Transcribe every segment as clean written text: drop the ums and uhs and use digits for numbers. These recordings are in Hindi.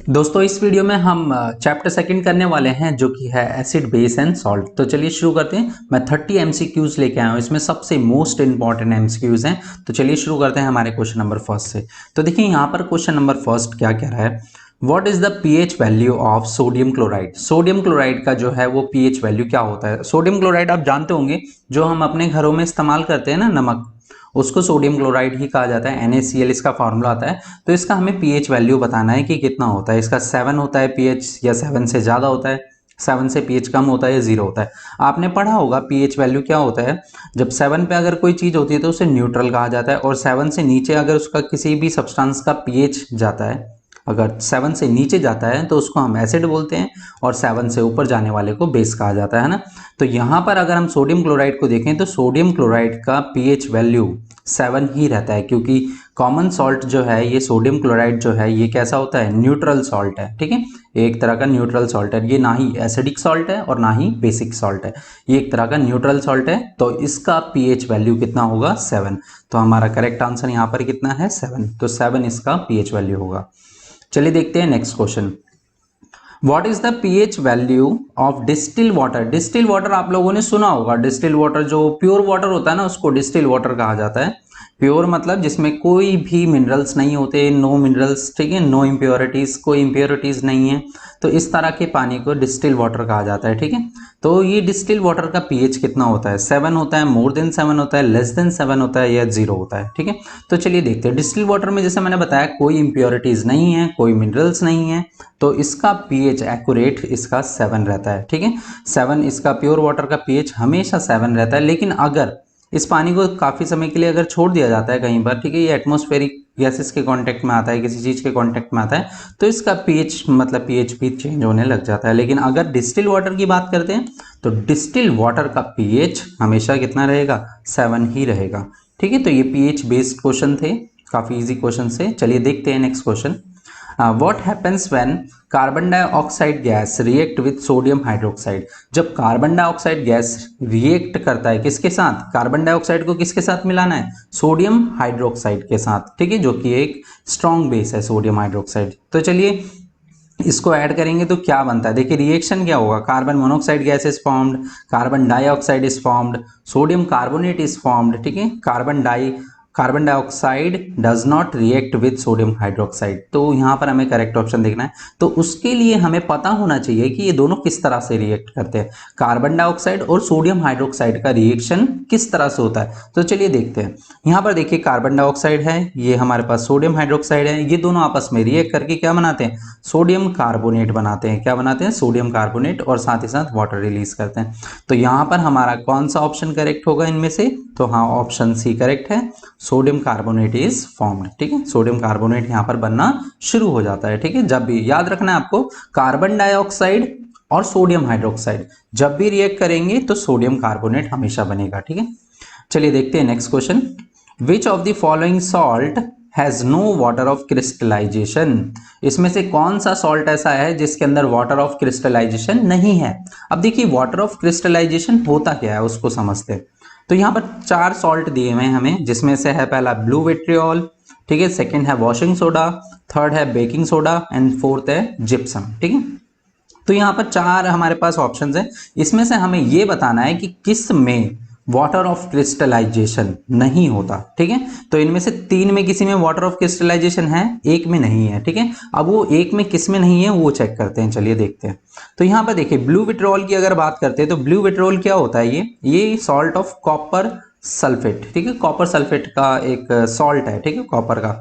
दोस्तों इस वीडियो में हम चैप्टर सेकंड करने वाले हैं जो कि है एसिड बेस एंड सॉल्ट। तो चलिए शुरू करते हैं। मैं 30 एमसीक्यूज लेके आया हूँ, इसमें सबसे मोस्ट इंपॉर्टेंट एमसीक्यूज हैं। तो चलिए शुरू करते हैं हमारे क्वेश्चन नंबर फर्स्ट से। तो देखिए यहाँ पर क्वेश्चन नंबर फर्स्ट क्या कह रहा है, what is the pH value of sodium chloride. Sodium chloride का जो है वो पीएच वैल्यू क्या होता है। सोडियम क्लोराइड आप जानते होंगे, जो हम अपने घरों में इस्तेमाल करते हैं ना, नमक, उसको सोडियम क्लोराइड ही कहा जाता है। NaCl इसका फॉर्मूला आता है। तो इसका हमें पीएच वैल्यू बताना है कि कितना होता है। इसका 7 होता है पीएच, या 7 से ज़्यादा होता है, 7 से पीएच कम होता है, या 0 होता है। आपने पढ़ा होगा पीएच वैल्यू क्या होता है। जब 7 पे अगर कोई चीज़ होती है तो उसे न्यूट्रल कहा जाता है, और 7 से नीचे अगर उसका किसी भी सब्सटेंस का पीएच जाता है, अगर 7 से नीचे जाता है तो उसको हम एसिड बोलते हैं, और 7 से ऊपर जाने वाले को बेस कहा जाता है ना। तो यहाँ पर अगर हम सोडियम क्लोराइड को देखें तो सोडियम क्लोराइड का पीएच वैल्यू 7 ही रहता है, क्योंकि कॉमन सॉल्ट जो है ये सोडियम क्लोराइड जो है ये कैसा होता है, न्यूट्रल सॉल्ट है। ठीक है, एक तरह का न्यूट्रल सॉल्ट है। ये ना ही एसिडिक सॉल्ट है और ना ही बेसिक सॉल्ट है, ये एक तरह का न्यूट्रल सॉल्ट है। तो इसका पीएच वैल्यू कितना होगा, 7। तो हमारा करेक्ट आंसर यहाँ पर कितना है, 7। तो 7 इसका पीएच वैल्यू होगा। चलिए देखते हैं next question. What is the pH value of distil water. Distil water आप लोगों ने सुना होगा। डिस्टिल वाटर जो प्योर वाटर होता है ना, उसको डिस्टिल वाटर कहा जाता है। प्योर मतलब जिसमें कोई भी मिनरल्स नहीं होते, नो मिनरल्स, ठीक है, नो इम्प्योरिटीज, कोई इम्प्योरिटीज नहीं है। तो इस तरह के पानी को डिस्टिल वाटर कहा जाता है। ठीक है, तो ये डिस्टिल वाटर का पीएच कितना होता है, 7 होता है, मोर देन 7 होता है, लेस देन 7 होता है, या 0 होता है। ठीक है, तो चलिए देखते हैं। डिस्टिल वाटर में जैसे मैंने बताया कोई इम्प्योरिटीज नहीं है, कोई मिनरल्स नहीं है, तो इसका पीएच एक्यूरेट इसका 7 रहता है। ठीक है, 7 इसका प्योर वाटर का पीएच हमेशा 7 रहता है। लेकिन अगर इस पानी को काफ़ी समय के लिए अगर छोड़ दिया जाता है कहीं पर, ठीक है, ये एटमॉस्फेरिक गैसेस के कांटेक्ट में आता है, किसी चीज़ के कांटेक्ट में आता है, तो इसका पीएच मतलब पीएच भी चेंज होने लग जाता है। लेकिन अगर डिस्टिल वाटर की बात करते हैं तो डिस्टिल वाटर का पीएच हमेशा कितना रहेगा, 7 ही रहेगा। ठीक है, तो ये पीएच बेस्ड क्वेश्चन थे, काफ़ी इजी क्वेश्चन से। चलिए देखते हैं next question. What happens when carbon dioxide gas react with sodium hydroxide. जब कार्बन डाइऑक्साइड गैस रिएक्ट करता है किसके साथ, कार्बन डाइऑक्साइड को किसके साथ मिलाना है, सोडियम हाइड्रोक्साइड के साथ। ठीक है, जो कि एक स्ट्रॉन्ग बेस है सोडियम हाइड्रोक्साइड। तो चलिए इसको ऐड करेंगे तो क्या बनता है। देखिए रिएक्शन क्या होगा, carbon monoxide gas is formed, carbon dioxide is formed, sodium carbonate is formed. ठीक है, carbon dioxide does not react with sodium hydroxide. तो यहाँ पर हमें करेक्ट ऑप्शन देखना है। तो उसके लिए हमें पता होना चाहिए कि ये दोनों किस तरह से रिएक्ट करते हैं, कार्बन डाइऑक्साइड और सोडियम हाइड्रोक्साइड का रिएक्शन किस तरह से होता है। तो चलिए देखते हैं। यहाँ पर देखिए कार्बन डाइऑक्साइड है, ये हमारे पास सोडियम हाइड्रोक्साइड है, ये दोनों आपस में रिएक्ट करके क्या बनाते हैं, सोडियम कार्बोनेट बनाते हैं। क्या बनाते हैं, सोडियम कार्बोनेट, और साथ ही साथ वाटर रिलीज करते हैं। तो यहाँ पर हमारा कौन सा ऑप्शन करेक्ट होगा इनमें से, तो हाँ ऑप्शन सी करेक्ट है, सोडियम कार्बोनेट इज फॉर्म्ड। ठीक है, सोडियम कार्बोनेट यहाँ पर बनना शुरू हो जाता है। ठीक है, जब भी याद रखना है आपको, कार्बन डाइऑक्साइड और सोडियम हाइड्रोक्साइड जब भी रिएक्ट करेंगे तो सोडियम कार्बोनेट हमेशा बनेगा। ठीक है, चलिए देखते हैं next question. Which of the following salt has no water of crystallisation. इसमें से कौन सा सॉल्ट ऐसा है जिसके अंदर वाटर ऑफ क्रिस्टलाइजेशन नहीं है। अब देखिए वाटर ऑफ क्रिस्टलाइजेशन होता क्या है उसको समझते हैं। तो यहाँ पर 4 सॉल्ट दिए हुए हैं हमें, जिसमें से है पहला ब्लू विट्रियोल, ठीक है, सेकंड है वॉशिंग सोडा, थर्ड है बेकिंग सोडा, एंड फोर्थ है जिप्सम। ठीक है, तो यहाँ पर 4 हमारे पास ऑप्शंस हैं। इसमें से हमें ये बताना है कि किस में वाटर ऑफ क्रिस्टलाइजेशन नहीं होता। ठीक है, तो इनमें से 3 में किसी में वाटर ऑफ क्रिस्टलाइजेशन है, एक में नहीं है। ठीक है, अब वो एक में किस में नहीं है वो चेक करते हैं। चलिए देखते हैं। तो यहाँ पर देखिए ब्लू विट्रोल की अगर बात करते हैं तो ब्लू विट्रोल क्या होता है, ये सॉल्ट ऑफ कॉपर सल्फेट। ठीक है, कॉपर सल्फेट का एक सॉल्ट है, ठीक है, कॉपर का।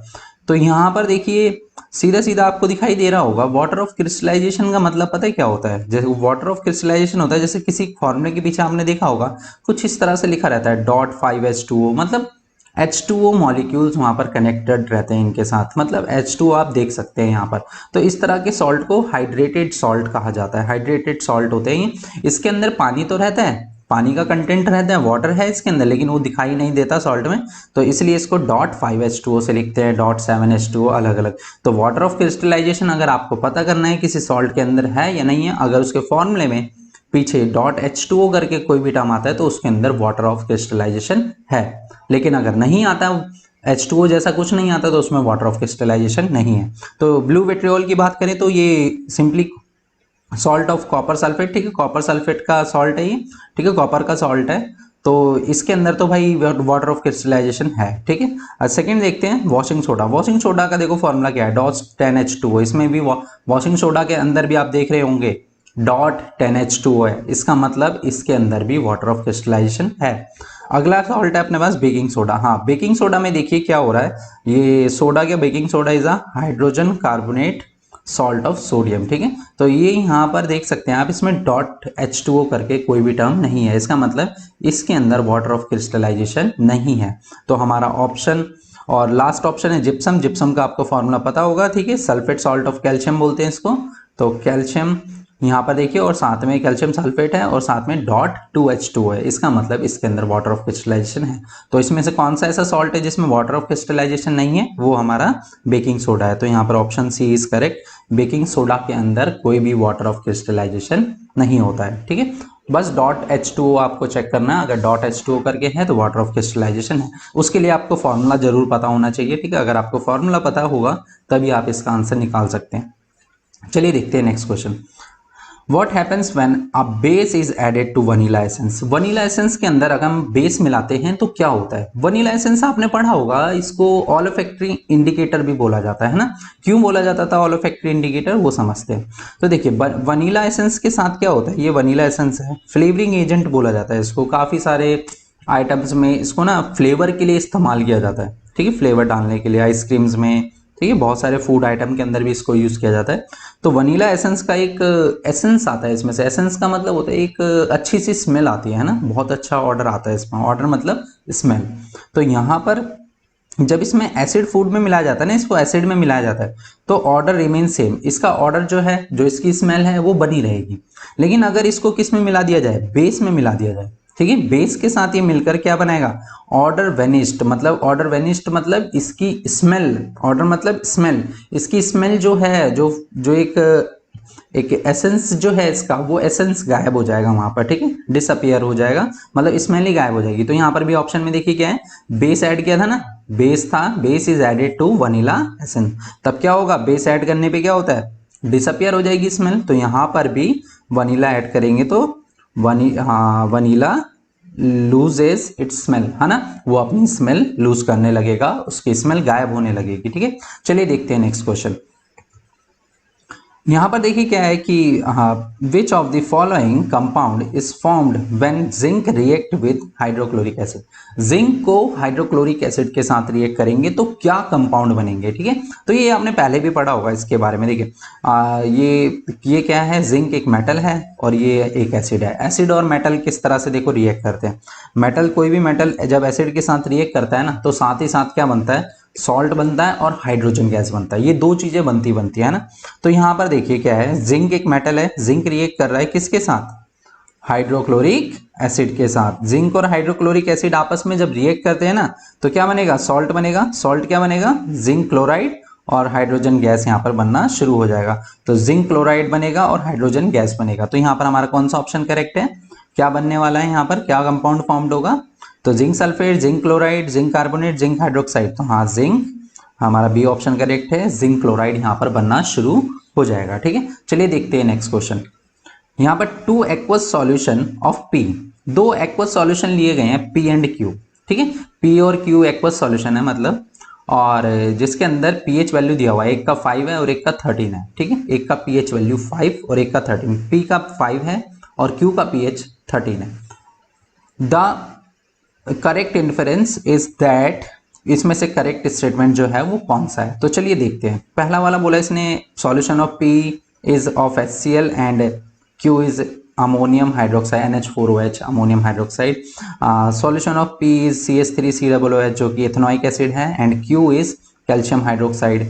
तो यहाँ पर देखिए सीधा सीधा आपको दिखाई दे रहा होगा, वाटर ऑफ क्रिस्टलाइजेशन का मतलब पता है क्या होता है। जैसे वाटर ऑफ क्रिस्टलाइजेशन होता है, जैसे किसी फॉर्मूले के पीछे आपने देखा होगा कुछ इस तरह से लिखा रहता है .5H2O, मतलब H2O मॉलिक्यूल्स वहां पर कनेक्टेड रहते हैं इनके साथ, मतलब H2O आप देख सकते हैं यहाँ पर। तो इस तरह के सॉल्ट को हाइड्रेटेड सॉल्ट कहा जाता है। हाइड्रेटेड सॉल्ट होते हैं, इसके अंदर पानी तो रहता है, पानी का कंटेंट रहता है, वाटर है इसके अंदर, लेकिन वो दिखाई नहीं देता सॉल्ट में, तो इसलिए इसको .5H2O से लिखते हैं, .7H2O अलग अलग। तो वाटर ऑफ क्रिस्टलाइजेशन अगर आपको पता करना है किसी सॉल्ट के अंदर है या नहीं है, अगर उसके फॉर्मूले में पीछे .H2O करके कोई भी टर्म आता है तो उसके अंदर वाटर ऑफ क्रिस्टलाइजेशन है। लेकिन अगर नहीं आता H2O जैसा कुछ नहीं आता तो उसमें वाटर ऑफ क्रिस्टलाइजेशन नहीं है। तो ब्लू विट्रियोल की बात करें तो ये simply salt of copper sulphate, ठीक है, कॉपर सल्फेट का सॉल्ट है ये, ठीक है, कॉपर का सॉल्ट है। तो इसके अंदर तो भाई वाटर ऑफ क्रिस्टलाइजेशन है, ठीक है। सेकंड देखते हैं वॉशिंग सोडा। वॉशिंग सोडा का देखो फॉर्मूला क्या है, डॉट 10H2O। इसमें भी वॉशिंग सोडा के अंदर भी आप देख रहे होंगे डॉट 10H2O है, इसका मतलब इसके अंदर भी वाटर ऑफ क्रिस्टलाइजेशन है। अगला सॉल्ट है अपने पास बेकिंग सोडा। हाँ, बेकिंग सोडा में देखिए क्या हो रहा है, ये सोडा क्या, baking soda is a hydrogen carbonate salt of sodium, ठीक है। तो ये यहाँ पर देख सकते हैं आप, इसमें डॉट H2O करके कोई भी टर्म नहीं है, इसका मतलब इसके अंदर वाटर ऑफ क्रिस्टलाइजेशन नहीं है। तो हमारा ऑप्शन और लास्ट ऑप्शन है जिप्सम। जिप्सम का आपको फॉर्मूला पता होगा, ठीक है, सल्फेट सॉल्ट ऑफ कैल्शियम बोलते हैं इसको। तो कैल्शियम यहाँ पर देखिए और साथ में कैल्शियम सल्फेट है और साथ में डॉट 2H2O है, इसका मतलब इसके अंदर वाटर ऑफ क्रिस्टलाइजेशन है। तो इसमें से कौन सा ऐसा सॉल्ट है जिसमें वाटर ऑफ क्रिस्टलाइजेशन नहीं है, वो हमारा बेकिंग सोडा है। तो यहाँ पर option C is correct, baking soda के अंदर कोई भी वाटर ऑफ क्रिस्टलाइजेशन नहीं होता है, ठीक है। बस डॉट H2O आपको चेक करना है, अगर डॉट H2O करके है तो वाटर ऑफ क्रिस्टलाइजेशन है। उसके लिए आपको फॉर्मूला जरूर पता होना चाहिए, ठीक है, अगर आपको फॉर्मूला पता होगा तभी आप इसका आंसर निकाल सकते हैं। चलिए देखते हैं next question. What happens when a base is added to vanilla essence? Vanilla essence के अंदर अगर हम बेस मिलाते हैं तो क्या होता है। वनीला एसेंस आपने पढ़ा होगा, इसको ऑलोफैक्टरी इंडिकेटर भी बोला जाता है ना। क्यों बोला जाता था ऑलोफैक्टरी इंडिकेटर, वो समझते हैं। तो देखिए वनीला एसेंस के साथ क्या होता है, ये वनीला एसेंस है, फ्लेवरिंग एजेंट बोला जाता है इसको। काफी सारे आइटम्स में इसको ना फ्लेवर के लिए इस्तेमाल किया जाता है, ठीक है, फ्लेवर डालने के लिए आइसक्रीम्स में, ठीक है, बहुत सारे फूड आइटम के अंदर भी इसको यूज किया जाता है। तो वनीला एसेंस का एक एसेंस आता है इसमें से, एसेंस का मतलब होता है एक अच्छी सी स्मेल आती है ना, बहुत अच्छा ऑर्डर आता है इसमें, ऑर्डर मतलब स्मेल। तो यहाँ पर जब इसमें एसिड फूड में मिलाया जाता है ना, इसको एसिड में मिलाया जाता है तो ऑर्डर रिमेन सेम, इसका ऑर्डर जो है, जो इसकी स्मेल है वो बनी रहेगी। लेकिन अगर इसको किस में मिला दिया जाए, बेस में मिला दिया जाए, ठीक है, बेस के साथ ये मिलकर क्या बनाएगा, ऑर्डर वेनिस्ड। मतलब ऑर्डर वेनिस्ड मतलब इसकी स्मेल, ऑर्डर मतलब स्मेल, इसकी स्मेल जो है, जो जो एक एसेंस जो है इसका, वो एसेंस गायब हो जाएगा वहां पर, ठीक है, डिसअपियर हो जाएगा, मतलब स्मेल ही गायब हो जाएगी। तो यहाँ पर भी ऑप्शन में देखिए क्या है, बेस ऐड किया था ना, बेस था, base is added to vanilla essence, तब क्या होगा, बेस ऐड करने पे क्या होता है, डिसअपियर हो जाएगी स्मेल। तो यहाँ पर भी वनीला ऐड करेंगे तो वनीला लूजेस इट्स स्मेल, है ना, वो अपनी स्मेल लूज करने लगेगा, उसकी स्मेल गायब होने लगेगी, ठीक है। चलिए देखते हैं नेक्स्ट क्वेश्चन। यहाँ पर देखिए क्या है कि विच of the following compound is formed when zinc react with hydrochloric acid. Zinc को हाइड्रोक्लोरिक एसिड के साथ रिएक्ट करेंगे तो क्या कंपाउंड बनेंगे, ठीक है। तो ये आपने पहले भी पढ़ा होगा इसके बारे में। देखिए ये क्या है, जिंक एक मेटल है और ये एक एसिड है। एसिड और मेटल किस तरह से देखो रिएक्ट करते हैं, मेटल, कोई भी मेटल जब एसिड के साथ रिएक्ट करता है ना, तो साथ ही साथ क्या बनता है, सॉल्ट बनता है और हाइड्रोजन गैस बनता है, ये दो चीजें बनती है ना। तो यहाँ पर देखिए क्या है, जिंक एक मेटल है, जिंक रिएक्ट कर रहा है किसके साथ, हाइड्रोक्लोरिक एसिड के साथ। जिंक और हाइड्रोक्लोरिक एसिड आपस में जब रिएक्ट करते हैं ना, तो क्या बनेगा, सॉल्ट बनेगा। सॉल्ट क्या बनेगा, जिंक क्लोराइड, और हाइड्रोजन गैस यहाँ पर बनना शुरू हो जाएगा। तो जिंक क्लोराइड बनेगा और हाइड्रोजन गैस बनेगा। तो यहाँ पर हमारा कौन सा ऑप्शन करेक्ट है, क्या बनने वाला है, यहाँ पर क्या कंपाउंड फॉर्म्ड होगा, तो zinc sulphate, zinc chloride, zinc carbonate, zinc hydroxide. तो हाँ, जिंक, हमारा बी ऑप्शन करेक्ट है, जिंक क्लोराइड यहाँ पर बनना शुरू हो जाएगा, ठीक है। चलिए देखते हैं नेक्स्ट क्वेश्चन। यहाँ पर two aqueous solution of P, दो एक्वस सॉल्यूशन लिए गए हैं पी एंड क्यू, ठीक है, पी और क्यू एक्वस सॉल्यूशन है मतलब, और जिसके अंदर पीएच वैल्यू दिया हुआ है, एक का 5 है और एक का 13 है, ठीक है, एक का पीएच वैल्यू 5 और एक का 13, पी का 5 है और क्यू का पीएच 13 है। The correct inference is that, इसमें से करेक्ट स्टेटमेंट जो है वो कौन सा है। तो चलिए देखते हैं। पहला वाला बोला इसने, solution of P is of HCl and Q is ammonium hydroxide, NH4OH ammonium hydroxide. Solution of P is CH3COOH जो कि एथेनोइक एसिड है, and Q is calcium hydroxide.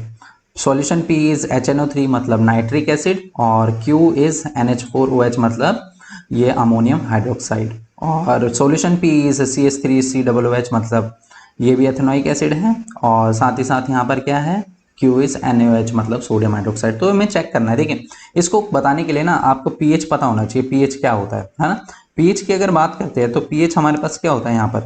Solution P is HNO3 मतलब नाइट्रिक एसिड, और क्यू इज NH4OH मतलब ये अमोनियम हाइड्रोक्साइड, और सॉल्यूशन पी इज CH3COOH मतलब ये भी एथेनोइक एसिड है, और साथ ही साथ यहाँ पर क्या है, क्यू इज NaOH मतलब सोडियम हाइड्रोक्साइड। तो हमें चेक करना है। देखिए, इसको बताने के लिए ना आपको पीएच पता होना चाहिए, पीएच क्या होता है ना। पीएच की अगर बात करते हैं तो पीएच हमारे पास क्या होता है, यहाँ पर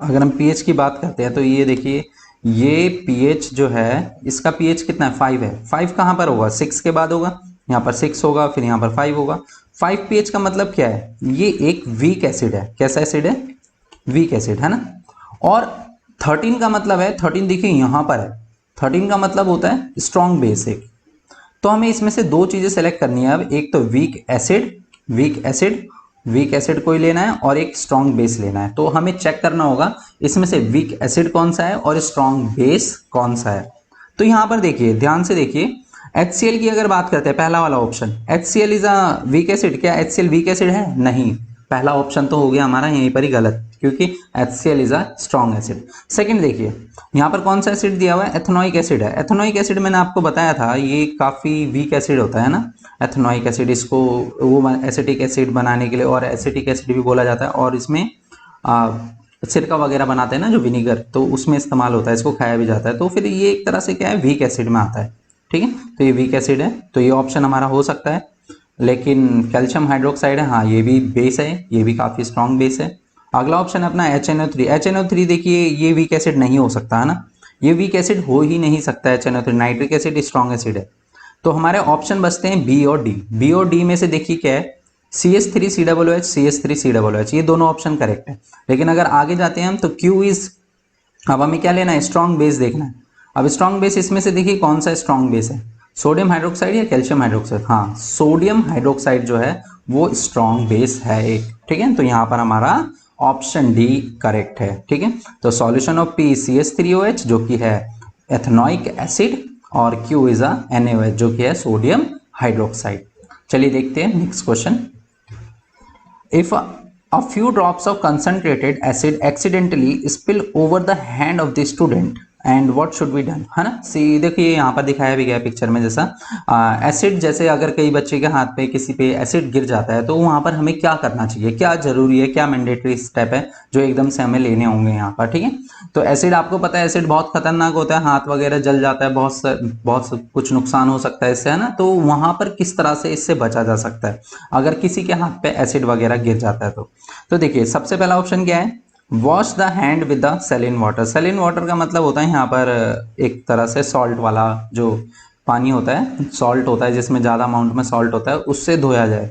अगर हम पीएच की बात करते हैं तो ये देखिए, ये पीएच जो है इसका पीएच कितना है, 5 है। 5 कहाँ पर होगा, 6 के बाद होगा, यहाँ पर 6 होगा, फिर यहाँ पर 5 होगा। 5 पीएच का मतलब क्या है, ये एक वीक एसिड है। कैसा एसिड है, वीक एसिड है ना। और 13 का मतलब है, 13 देखिए यहाँ पर है, 13 का मतलब होता है स्ट्रॉन्ग बेस एक। तो हमें इसमें से दो चीजें सेलेक्ट करनी है अब, एक तो वीक एसिड, वीक एसिड कोई लेना है और एक स्ट्रॉन्ग बेस लेना है। तो हमें चेक करना होगा इसमें से वीक एसिड कौन सा है और स्ट्रॉन्ग बेस कौन सा है। तो यहाँ पर देखिए, ध्यान से देखिए, HCl की अगर बात करते हैं, पहला वाला option, HCl is a weak acid. क्या HCl वीक एसिड है, नहीं। पहला ऑप्शन तो हो गया हमारा यहीं पर ही गलत, क्योंकि HCl is a strong acid. Second देखिए, यहाँ पर कौन सा एसिड दिया हुआ है, एथेनोइक एसिड है। एथेनोइक एसिड मैंने आपको बताया था ये काफ़ी वीक एसिड होता है ना, एथेनोइक एसिड। इसको वो एसिटिक एसिड बनाने के लिए, और एसिटिक एसिड भी बोला जाता है, और इसमें सिरका वगैरह बनाते हैं ना जो विनीगर, तो उसमें इस्तेमाल होता है, इसको खाया भी जाता है। तो फिर ये एक तरह से क्या है, वीक एसिड में आता है, ठीक है। तो ये वीक एसिड है, तो ये ऑप्शन हमारा हो सकता है। लेकिन कैल्शियम हाइड्रोक्साइड है, हाँ ये भी बेस है, ये भी काफ़ी स्ट्रॉन्ग बेस है। अगला ऑप्शन है अपना HNO3। HNO3 देखिए ये वीक एसिड नहीं हो सकता है ना, ये वीक एसिड हो ही नहीं सकता है HNO3। Nitric acid strong acid है। तो हमारे ऑप्शन बचते हैं बी और डी। बी और डी में से देखिए क्या है, CH3COOH, CH3COOH, ये दोनों ऑप्शन करेक्ट है। लेकिन अगर आगे जाते हैं हम तो Q इज, अब हमें क्या लेना है, स्ट्रॉन्ग बेस देखना है। अब स्ट्रॉन्ग बेस इसमें से देखिए कौन सा स्ट्रॉन्ग बेस है, सोडियम हाइड्रोक्साइड या कैल्शियम हाइड्रोक्साइड। हाँ, सोडियम हाइड्रोक्साइड जो है वो स्ट्रॉन्ग बेस है एक, ठीक है। तो यहाँ पर हमारा ऑप्शन डी करेक्ट है, ठीक है। तो सॉल्यूशन ऑफ पी CH3OH जो कि है एथेनोइक एसिड, और Q इज अ NaOH जो कि है सोडियम हाइड्रोक्साइड। चलिए देखते हैं next question. If a few drops of concentrated acid accidentally spill over the hand of the student and what should be done, है ना। सी देखिए यहाँ पर दिखाया भी गया पिक्चर में, जैसा एसिड, जैसे अगर कई बच्चे के हाथ पे किसी पे एसिड गिर जाता है तो वहाँ पर हमें क्या करना चाहिए, क्या जरूरी है, क्या मैंडेटरी स्टेप है जो एकदम से हमें लेने होंगे यहाँ पर, ठीक है। तो एसिड आपको पता है, एसिड बहुत खतरनाक होता है, हाथ वगैरह जल जाता है, बहुत कुछ नुकसान हो सकता है इससे, है ना। तो वहाँ पर किस तरह से इससे बचा जा सकता है अगर किसी के हाथ पे एसिड वगैरह गिर जाता है तो देखिए सबसे पहला ऑप्शन क्या है, wash the hand with the saline water. Saline water का मतलब होता है यहाँ पर एक तरह से सॉल्ट वाला जो पानी होता है, सॉल्ट होता है जिसमें ज़्यादा अमाउंट में सॉल्ट होता है, उससे धोया जाए,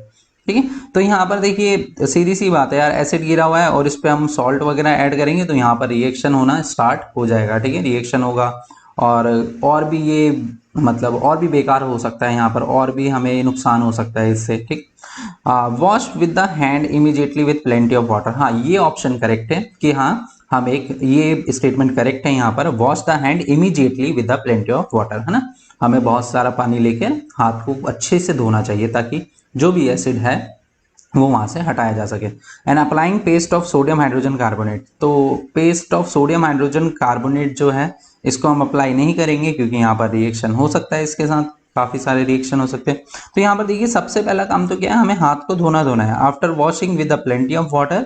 ठीक है। तो यहाँ पर देखिए सीधी सी बात है यार, एसिड गिरा हुआ है और इस पर हम सॉल्ट वगैरह ऐड करेंगे तो यहाँ पर रिएक्शन होना स्टार्ट हो जाएगा, ठीक है। रिएक्शन होगा और भी ये मतलब और भी बेकार हो सकता है यहाँ पर, और भी हमें नुकसान हो सकता है इससे, ठीक। Wash with the hand immediately with plenty of water. हाँ, ये ऑप्शन करेक्ट है कि हाँ हम एक, ये स्टेटमेंट करेक्ट है यहाँ पर, wash the hand immediately with the plenty of water, है ना। हमें बहुत सारा पानी लेकर हाथ को अच्छे से धोना चाहिए ताकि जो भी एसिड है वो वहां से हटाया जा सके। And applying paste of sodium hydrogen carbonate. तो paste of sodium hydrogen carbonate जो है इसको हम अप्लाई नहीं करेंगे क्योंकि यहाँ पर रिएक्शन हो सकता है, इसके साथ काफी सारे रिएक्शन हो सकते हैं। तो यहाँ पर देखिए सबसे पहला काम तो क्या है, हमें हाथ को धोना है after washing with plenty of water.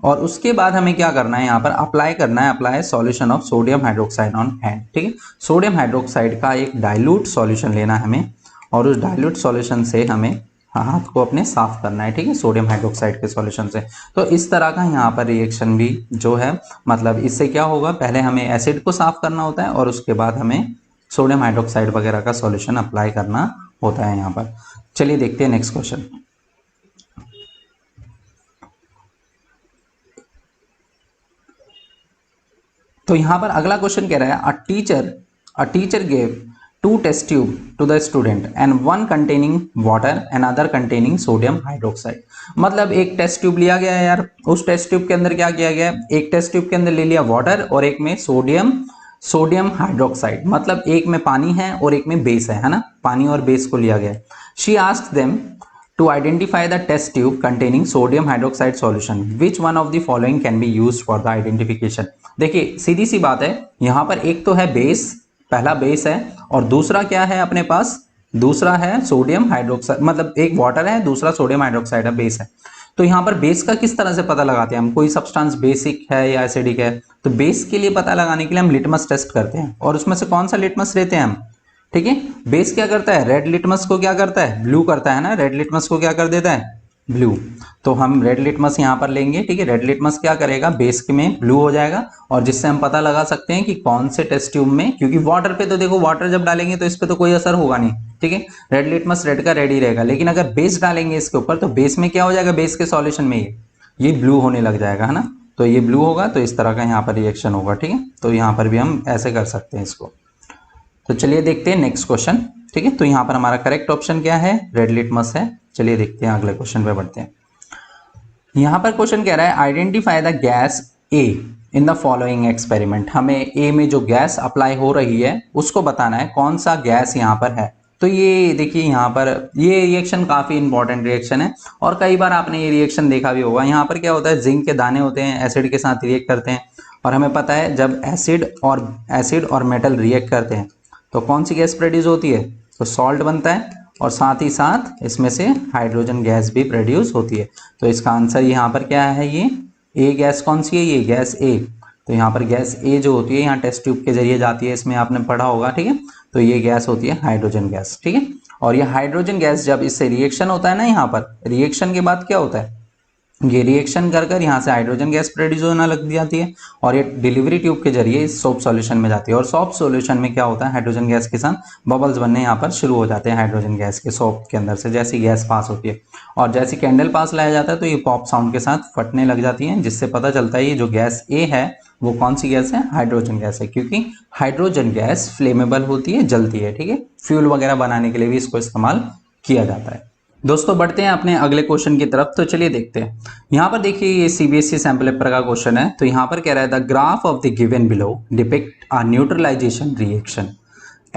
और उसके बाद हमें क्या करना है, यहाँ पर अप्लाई करना है, apply solution of sodium hydroxide on hand, ठीक है। सोडियम हाइड्रोक्साइड का एक डाइल्यूट सॉल्यूशन लेना है हमें, और उस डाइल्यूट सॉल्यूशन से हमें हाथ को अपने साफ करना है, ठीक है, सोडियम हाइड्रोक्साइड के सॉल्यूशन से। तो इस तरह का यहाँ पर रिएक्शन भी जो है, मतलब इससे क्या होगा, पहले हमें एसिड को साफ करना होता है और उसके बाद हमें सोडियम हाइड्रोक्साइड वगैरह का सॉल्यूशन अप्लाई करना होता है यहाँ पर। चलिए देखते हैं नेक्स्ट क्वेश्चन। तो यहाँ पर अगला क्वेश्चन कह रहा है, a teacher gave 2 test tube to the student and one containing water and other containing sodium hydroxide. मतलब एक टेस्ट ट्यूब लिया गया है यार, उस टेस्ट ट्यूब के अंदर क्या किया गया है, एक टेस्ट ट्यूब के अंदर ले लिया वाटर और एक में सोडियम हाइड्रोक्साइड। मतलब एक में पानी है और एक में बेस है ना, पानी और बेस को लिया गया है। She asked them to identify the test tube containing sodium hydroxide solution, which one of the following can be used for the identification। देखिए सीधी सी बात है, यहाँ पर एक तो है बेस, पहला बेस है, और दूसरा क्या है अपने पास, दूसरा है सोडियम हाइड्रोक्साइड, मतलब एक वाटर है, दूसरा सोडियम हाइड्रोक्साइड है, बेस है। तो यहाँ पर बेस का किस तरह से पता लगाते हैं हम, कोई सब्सटेंस बेसिक है या एसिडिक है, तो बेस के लिए पता लगाने के लिए हम लिटमस टेस्ट करते हैं, और उसमें से कौन सा लिटमस लेते हैं हम, ठीक है। बेस क्या करता है, रेड लिटमस को क्या करता है, ब्लू करता है ना, रेड लिटमस को क्या कर देता है, ब्लू। तो हम रेड लिटमस यहाँ पर लेंगे, ठीक है। रेड लिटमस क्या करेगा, बेस में ब्लू हो जाएगा, और जिससे हम पता लगा सकते हैं कि कौन से टेस्ट ट्यूब में, क्योंकि वाटर पे तो देखो वाटर जब डालेंगे तो इस पे तो कोई असर होगा नहीं, ठीक है। रेड लिटमस रेड का रेड ही रहेगा, लेकिन अगर बेस डालेंगे इसके ऊपर तो बेस में क्या हो जाएगा, बेस के सॉल्यूशन में ये ब्लू होने लग जाएगा, है ना। तो ये ब्लू होगा, तो इस तरह का यहाँ पर रिएक्शन होगा, ठीक है। तो यहाँ पर भी हम ऐसे कर सकते हैं इसको। तो चलिए देखते हैं नेक्स्ट क्वेश्चन, ठीक है। तो यहाँ पर हमारा करेक्ट ऑप्शन क्या है, रेड लिटमस है। चलिए देखते हैं, अगले क्वेश्चन पे बढ़ते हैं। यहाँ पर क्वेश्चन कह रहा है identify the gas A in the following experiment. हमें ए में जो गैस अप्लाई हो रही है उसको बताना है, कौन सा गैस यहाँ पर है। तो ये देखिए, यहाँ पर ये रिएक्शन काफी इंपॉर्टेंट रिएक्शन है, और कई बार आपने ये रिएक्शन देखा भी होगा। यहाँ पर क्या होता है, जिंक के दाने होते हैं, एसिड के साथ रिएक्ट करते हैं, और हमें पता है जब एसिड और मेटल रिएक्ट करते हैं तो कौन सी गैस प्रोड्यूस होती है, तो सॉल्ट बनता है, और साथ ही साथ इसमें से हाइड्रोजन गैस भी प्रोड्यूस होती है। तो इसका आंसर यहाँ पर क्या है, ये ए गैस कौन सी है, ये गैस ए। तो यहाँ पर गैस ए जो होती है यहाँ टेस्ट ट्यूब के जरिए जाती है, इसमें आपने पढ़ा होगा, ठीक है। तो ये गैस होती है हाइड्रोजन गैस, ठीक है। और ये हाइड्रोजन गैस जब इससे रिएक्शन होता है ना, यहाँ पर रिएक्शन के बाद क्या होता है, ये रिएक्शन कर कर यहाँ से हाइड्रोजन गैस प्रोड्यूस होना लग जाती है, और ये डिलीवरी ट्यूब के जरिए इस सोप सॉल्यूशन में जाती है। और सोप सॉल्यूशन में क्या होता है, हाइड्रोजन गैस के साथ बबल्स बनने यहाँ पर शुरू हो जाते हैं हाइड्रोजन गैस के सोप के अंदर से, जैसी गैस पास होती है। और जैसे कैंडल पास लाया जाता है तो ये पॉप साउंड के साथ फटने लग जाती है, जिससे पता चलता है ये जो गैस ए है वो कौन सी गैस है, हाइड्रोजन गैस है। क्योंकि हाइड्रोजन गैस फ्लेमेबल होती है, जलती है, ठीक है। फ्यूल वगैरह बनाने के लिए भी इसको इस्तेमाल किया जाता है। दोस्तों बढ़ते हैं अपने अगले क्वेश्चन की तरफ। तो चलिए देखते हैं, यहाँ पर देखिए ये सीबीएसई सैंपल पेपर का क्वेश्चन है। तो यहाँ पर कह रहा है the graph of the given below depict a neutralisation reaction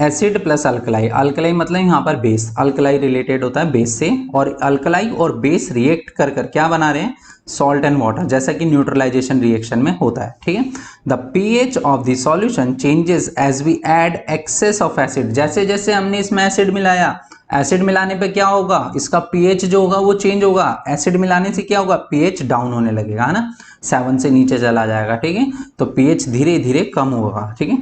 acid plus alkali. Alkali मतलब यहाँ पर बेस, अल्कलाई रिलेटेड होता है बेस से, और अल्कलाई और बेस रिएक्ट कर कर क्या बना रहे हैं, सॉल्ट एंड वाटर, जैसा कि न्यूट्रलाइजेशन रिएक्शन में होता है, ठीक है। The pH of the solution changes as we add excess of acid. जैसे जैसे हमने इसमें एसिड मिलाया, एसिड मिलाने पे क्या होगा, इसका पीएच जो होगा वो चेंज होगा। एसिड मिलाने से क्या होगा, पीएच डाउन होने लगेगा, है ना, 7 से नीचे चला जाएगा, ठीक है। तो पीएच धीरे धीरे कम होगा, ठीक है।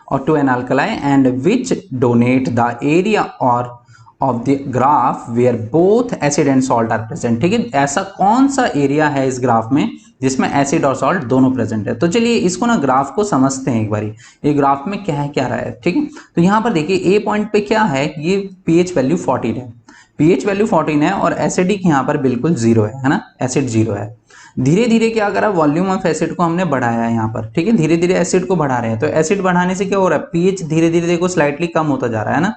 और to an alkali and which donate the area और of the graph where both acid and salt are present, ठीक है। ऐसा कौन सा एरिया है इस ग्राफ में जिसमें एसिड और सॉल्ट दोनों प्रेजेंट है। तो चलिए इसको ना ग्राफ को समझते हैं एक बारी, ये ग्राफ में क्या है क्या रहा है, ठीक है। तो यहाँ पर देखिए ए पॉइंट पे क्या है, ये पीएच वैल्यू 14 है, पीएच वैल्यू 14 है, और एसिडिक यहाँ पर बिल्कुल 0 है ना, एसिड 0 है। धीरे धीरे क्या करा, वॉल्यूम ऑफ एसिड को हमने बढ़ाया है यहाँ पर, ठीक है। धीरे धीरे एसिड को बढ़ा रहे हैं, तो एसिड बढ़ाने से क्या हो रहा है, पीएच धीरे धीरे देखो स्लाइटली कम होता जा रहा है ना।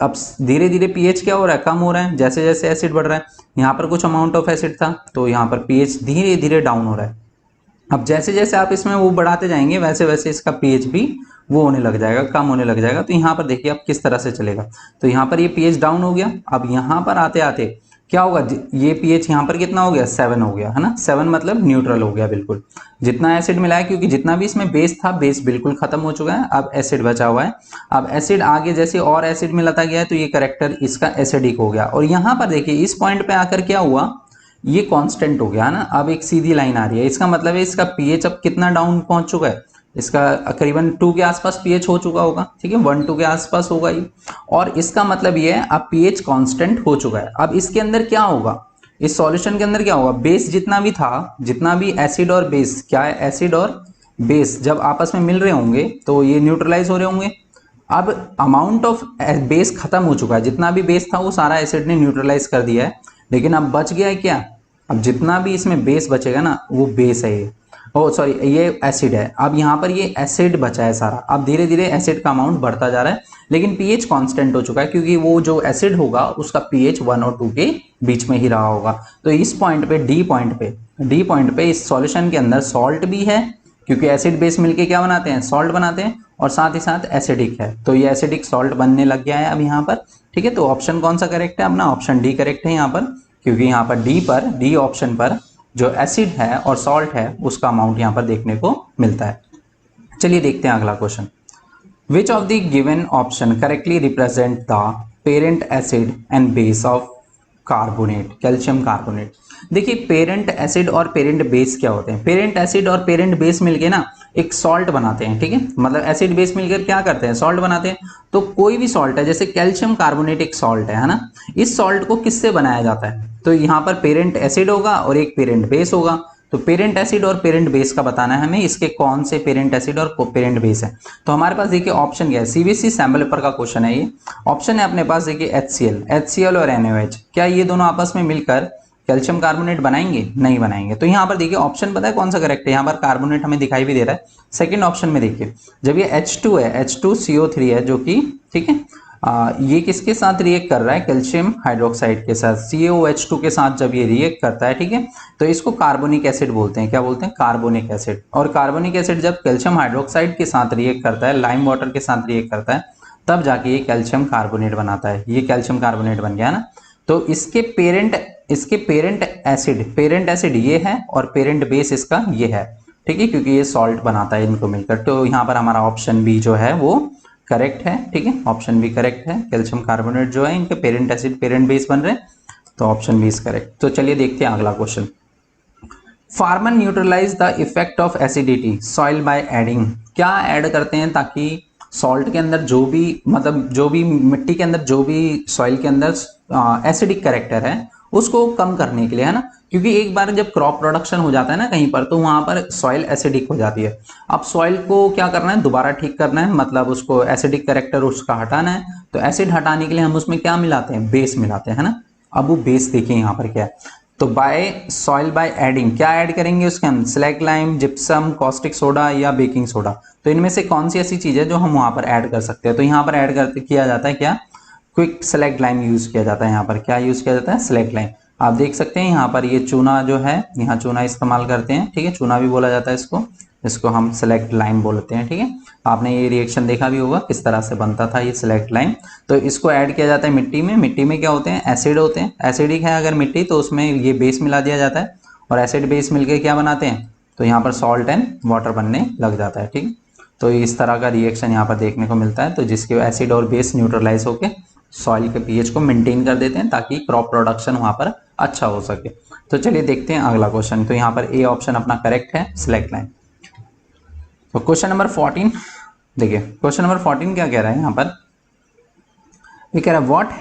अब धीरे धीरे पीएच क्या हो रहा है, कम हो रहा है, जैसे जैसे एसिड बढ़ रहा है। यहाँ पर कुछ अमाउंट ऑफ एसिड था, तो यहाँ पर पीएच धीरे धीरे डाउन हो रहा है। अब जैसे जैसे आप इसमें वो बढ़ाते जाएंगे वैसे वैसे इसका पीएच भी वो होने लग जाएगा, कम होने लग जाएगा। तो यहाँ पर देखिए अब किस तरह से चलेगा, तो यहाँ पर ये पीएच डाउन हो गया। अब यहाँ पर आते आते क्या होगा, ये पीएच यहाँ पर कितना हो गया, 7 हो गया, है ना। 7 मतलब न्यूट्रल हो गया बिल्कुल, जितना एसिड मिला है, क्योंकि जितना भी इसमें बेस था बेस बिल्कुल खत्म हो चुका है, अब एसिड बचा हुआ है। अब एसिड आगे जैसे और एसिड मिलाता गया है तो ये करेक्टर इसका एसिडिक हो गया। और यहाँ पर देखिए इस पॉइंट पे आकर क्या हुआ, ये कांस्टेंट हो गया ना। अब एक सीधी लाइन आ रही है, इसका मतलब है इसका पीएच अब कितना डाउन पहुंच चुका है, इसका करीबन 2 के आसपास पीएच हो चुका होगा, ठीक है, 1-2 के आसपास होगा ये। और इसका मतलब ये है अब पीएच कांस्टेंट हो चुका है। अब इसके अंदर क्या होगा, इस सॉल्यूशन के अंदर क्या होगा, बेस जितना भी था, जितना भी एसिड और बेस, क्या है, एसिड और बेस जब आपस में मिल रहे होंगे तो ये न्यूट्रलाइज हो रहे होंगे। अब अमाउंट ऑफ बेस खत्म हो चुका है, जितना भी बेस था वो सारा एसिड ने न्यूट्रलाइज कर दिया है, लेकिन अब बच गया है क्या, अब जितना भी इसमें बेस बचेगा ना वो बेस है ये, ओ सॉरी ये एसिड है। अब यहाँ पर ये एसिड बचा है सारा। अब धीरे धीरे एसिड का अमाउंट बढ़ता जा रहा है, लेकिन पीएच कांस्टेंट हो चुका है, क्योंकि वो जो एसिड होगा उसका पीएच 1 और 2 के बीच में ही रहा होगा। तो इस पॉइंट पे डी पॉइंट पे इस सॉल्यूशन के अंदर सॉल्ट भी है, क्योंकि एसिड बेस मिलके क्या बनाते हैं, सॉल्ट बनाते हैं, और साथ ही साथ एसिडिक है, तो ये एसिडिक सॉल्ट बनने लग गया है अब यहाँ पर, ठीक है। तो ऑप्शन कौन सा करेक्ट है अपना, ऑप्शन डी करेक्ट है यहाँ पर, क्योंकि यहाँ पर डी ऑप्शन पर जो एसिड है और सॉल्ट है उसका अमाउंट यहाँ पर देखने को मिलता है। चलिए देखते हैं अगला question. Which of the given option correctly represent the parent acid and base of carbonate, calcium carbonate. देखिए पेरेंट एसिड और पेरेंट बेस क्या होते हैं, पेरेंट एसिड और पेरेंट बेस मिलके ना एक सॉल्ट बनाते हैं, ठीक है, मतलब एसिड बेस मिलकर क्या करते हैं, सॉल्ट बनाते हैं। तो कोई भी सॉल्ट है, जैसे कैल्शियम कार्बोनेट एक सॉल्ट है ना, इस सॉल्ट को किससे बनाया जाता है, तो यहाँ पर पेरेंट एसिड होगा और एक पेरेंट बेस होगा। तो पेरेंट एसिड और पेरेंट बेस का बताना है हमें, इसके कौन से पेरेंट एसिड और पेरेंट बेस है। तो हमारे पास देखिए ऑप्शन क्या है, सीबीएसई सैम्पल पेपर का क्वेश्चन है ये। ऑप्शन है अपने पास देखिए HCl और NaOH, क्या ये दोनों आपस में मिलकर कैल्शियम कार्बोनेट बनाएंगे, नहीं बनाएंगे। तो यहाँ पर देखिए ऑप्शन पता है कौन सा करेक्ट है, यहाँ पर कार्बोनेट हमें दिखाई भी दे रहा है। सेकंड ऑप्शन में देखिए, जब ये H2 है, H2CO3 है जो कि, ठीक है, ये किसके साथ रिएक्ट कर रहा है, कैल्शियम हाइड्रोक्साइड के साथ, CaOH2 के साथ जब ये रिएक्ट करता है, ठीक है, तो इसको कार्बोनिक एसिड बोलते हैं। क्या बोलते हैं, कार्बोनिक एसिड। और कार्बोनिक एसिड जब कैल्शियम हाइड्रोक्साइड के साथ रिएक्ट करता है, लाइम वाटर के साथ रिएक्ट करता है, तब जाके ये कैल्शियम कार्बोनेट बनाता है। ये कैल्शियम कार्बोनेट बन गया ना। तो इसके पेरेंट एसिड ये है और पेरेंट बेस इसका ये है, ठीक है, क्योंकि ये सॉल्ट बनाता है इनको मिलकर। तो यहाँ पर हमारा ऑप्शन बी जो है वो करेक्ट है, ठीक है, ऑप्शन बी करेक्ट है। कैल्शियम कार्बोनेट जो है इनके पेरेंट एसिड पेरेंट बेस बन रहे हैं, तो ऑप्शन बी इज करेक्ट। तो चलिए देखते हैं अगला question. Farmer neutralise the effect of acidity soil by adding, क्या ऐड करते हैं ताकि सॉल्ट के अंदर जो भी, मतलब जो भी मिट्टी के अंदर जो भी सॉइल के अंदर एसिडिक कैरेक्टर है उसको कम करने के लिए, है ना, क्योंकि एक बार जब क्रॉप प्रोडक्शन हो जाता है ना कहीं पर, तो वहां पर सॉइल एसिडिक हो जाती है। अब सॉइल को क्या करना है, दोबारा ठीक करना है, मतलब उसको एसिडिक कैरेक्टर उसका हटाना है। तो एसिड हटाने के लिए हम उसमें क्या मिलाते हैं, बेस मिलाते हैं, है ना। अब वो बेस देखिए यहाँ पर क्या है, तो सॉइल बाय एडिंग क्या ऐड करेंगे उसके अंदर, slag lime, gypsum, caustic soda या बेकिंग सोडा। तो इनमें से कौन सी ऐसी चीज है जो हम वहां पर ऐड कर सकते हैं, तो यहाँ पर ऐड करते किया जाता है क्या, क्विक स्लैग लाइम यूज किया जाता है। यहाँ पर क्या यूज किया जाता है, स्लैग लाइम। आप देख सकते हैं यहाँ पर ये चूना जो है, यहाँ चूना इस्तेमाल करते हैं, ठीक है, चूना भी बोला जाता है इसको, इसको हम स्लैग लाइम बोलते हैं, ठीक है। आपने ये रिएक्शन देखा भी होगा किस तरह से बनता था ये स्लैग लाइम। तो इसको ऐड किया जाता है मिट्टी में। मिट्टी में क्या होते हैं, एसिड होते हैं, एसिडिक है अगर मिट्टी तो उसमें ये बेस मिला दिया जाता है, और एसिड बेस मिलकर क्या बनाते हैं, तो यहाँ पर सॉल्ट एंड वाटर बनने लग जाता है, ठीक है। तो इस तरह का रिएक्शन यहाँ पर देखने को मिलता है, तो जिसके एसिड और बेस न्यूट्रलाइज होकर सॉइल के पीएच को मेंटेन कर देते हैं ताकि क्रॉप प्रोडक्शन वहां पर अच्छा हो सके। तो चलिए देखते हैं अगला क्वेश्चन। तो यहाँ पर ए ऑप्शन अपना करेक्ट है, स्लैग लाइन। तो क्वेश्चन नंबर 14 देखिए, क्वेश्चन नंबर 14 क्या कह रहा है यहाँ पर, ये कह रहा है what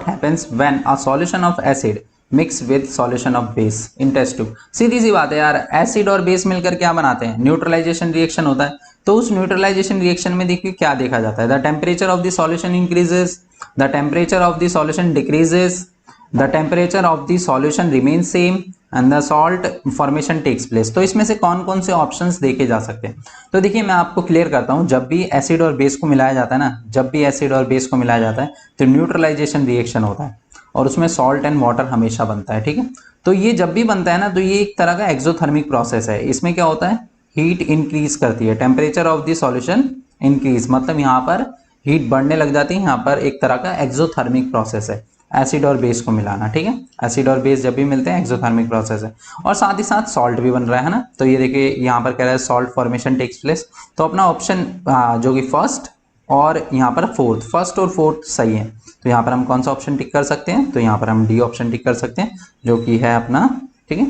happens when a solution of acid mix with solution of base in test tube। सीधी सी बात है यार, एसिड और बेस मिलकर क्या बनाते हैं, न्यूट्रलाइजेशन रिएक्शन होता है। तो उस न्यूट्रलाइजेशन रिएक्शन में देखिए क्या देखा जाता है, the temperature of the solution increases, the temperature of the solution decreases, the temperature of the solution remain same and the salt formation takes place. तो इसमें से कौन कौन से ऑप्शंस देखे जा सकते हैं। तो देखिए मैं आपको क्लियर करता हूं, जब भी एसिड और बेस को मिलाया जाता है ना, जब भी एसिड और बेस को मिलाया जाता है तो न्यूट्रलाइजेशन रिएक्शन होता है और उसमें सॉल्ट एंड वाटर हमेशा बनता है, ठीक है। तो ये जब भी बनता है ना, तो ये एक तरह का एक्सोथर्मिक प्रोसेस है। इसमें क्या होता है, हीट इंक्रीज करती है, temperature of the solution increase, मतलब यहाँ पर हीट बढ़ने लग जाती है। यहाँ पर एक तरह का एक्सोथर्मिक प्रोसेस है एसिड और बेस को मिलाना, ठीक है। एसिड और बेस जब भी मिलते हैं एक्सोथर्मिक प्रोसेस है, और साथ ही साथ सॉल्ट भी बन रहा है ना। तो ये देखिए यहाँ पर कह रहा है सॉल्ट फॉर्मेशन टेक्स प्लेस। तो अपना ऑप्शन जो कि फर्स्ट और यहाँ पर फर्स्ट और फोर्थ सही है। तो यहाँ पर हम कौन सा ऑप्शन टिक कर सकते हैं, तो यहाँ पर हम डी ऑप्शन टिक कर सकते हैं जो कि है अपना, ठीक है,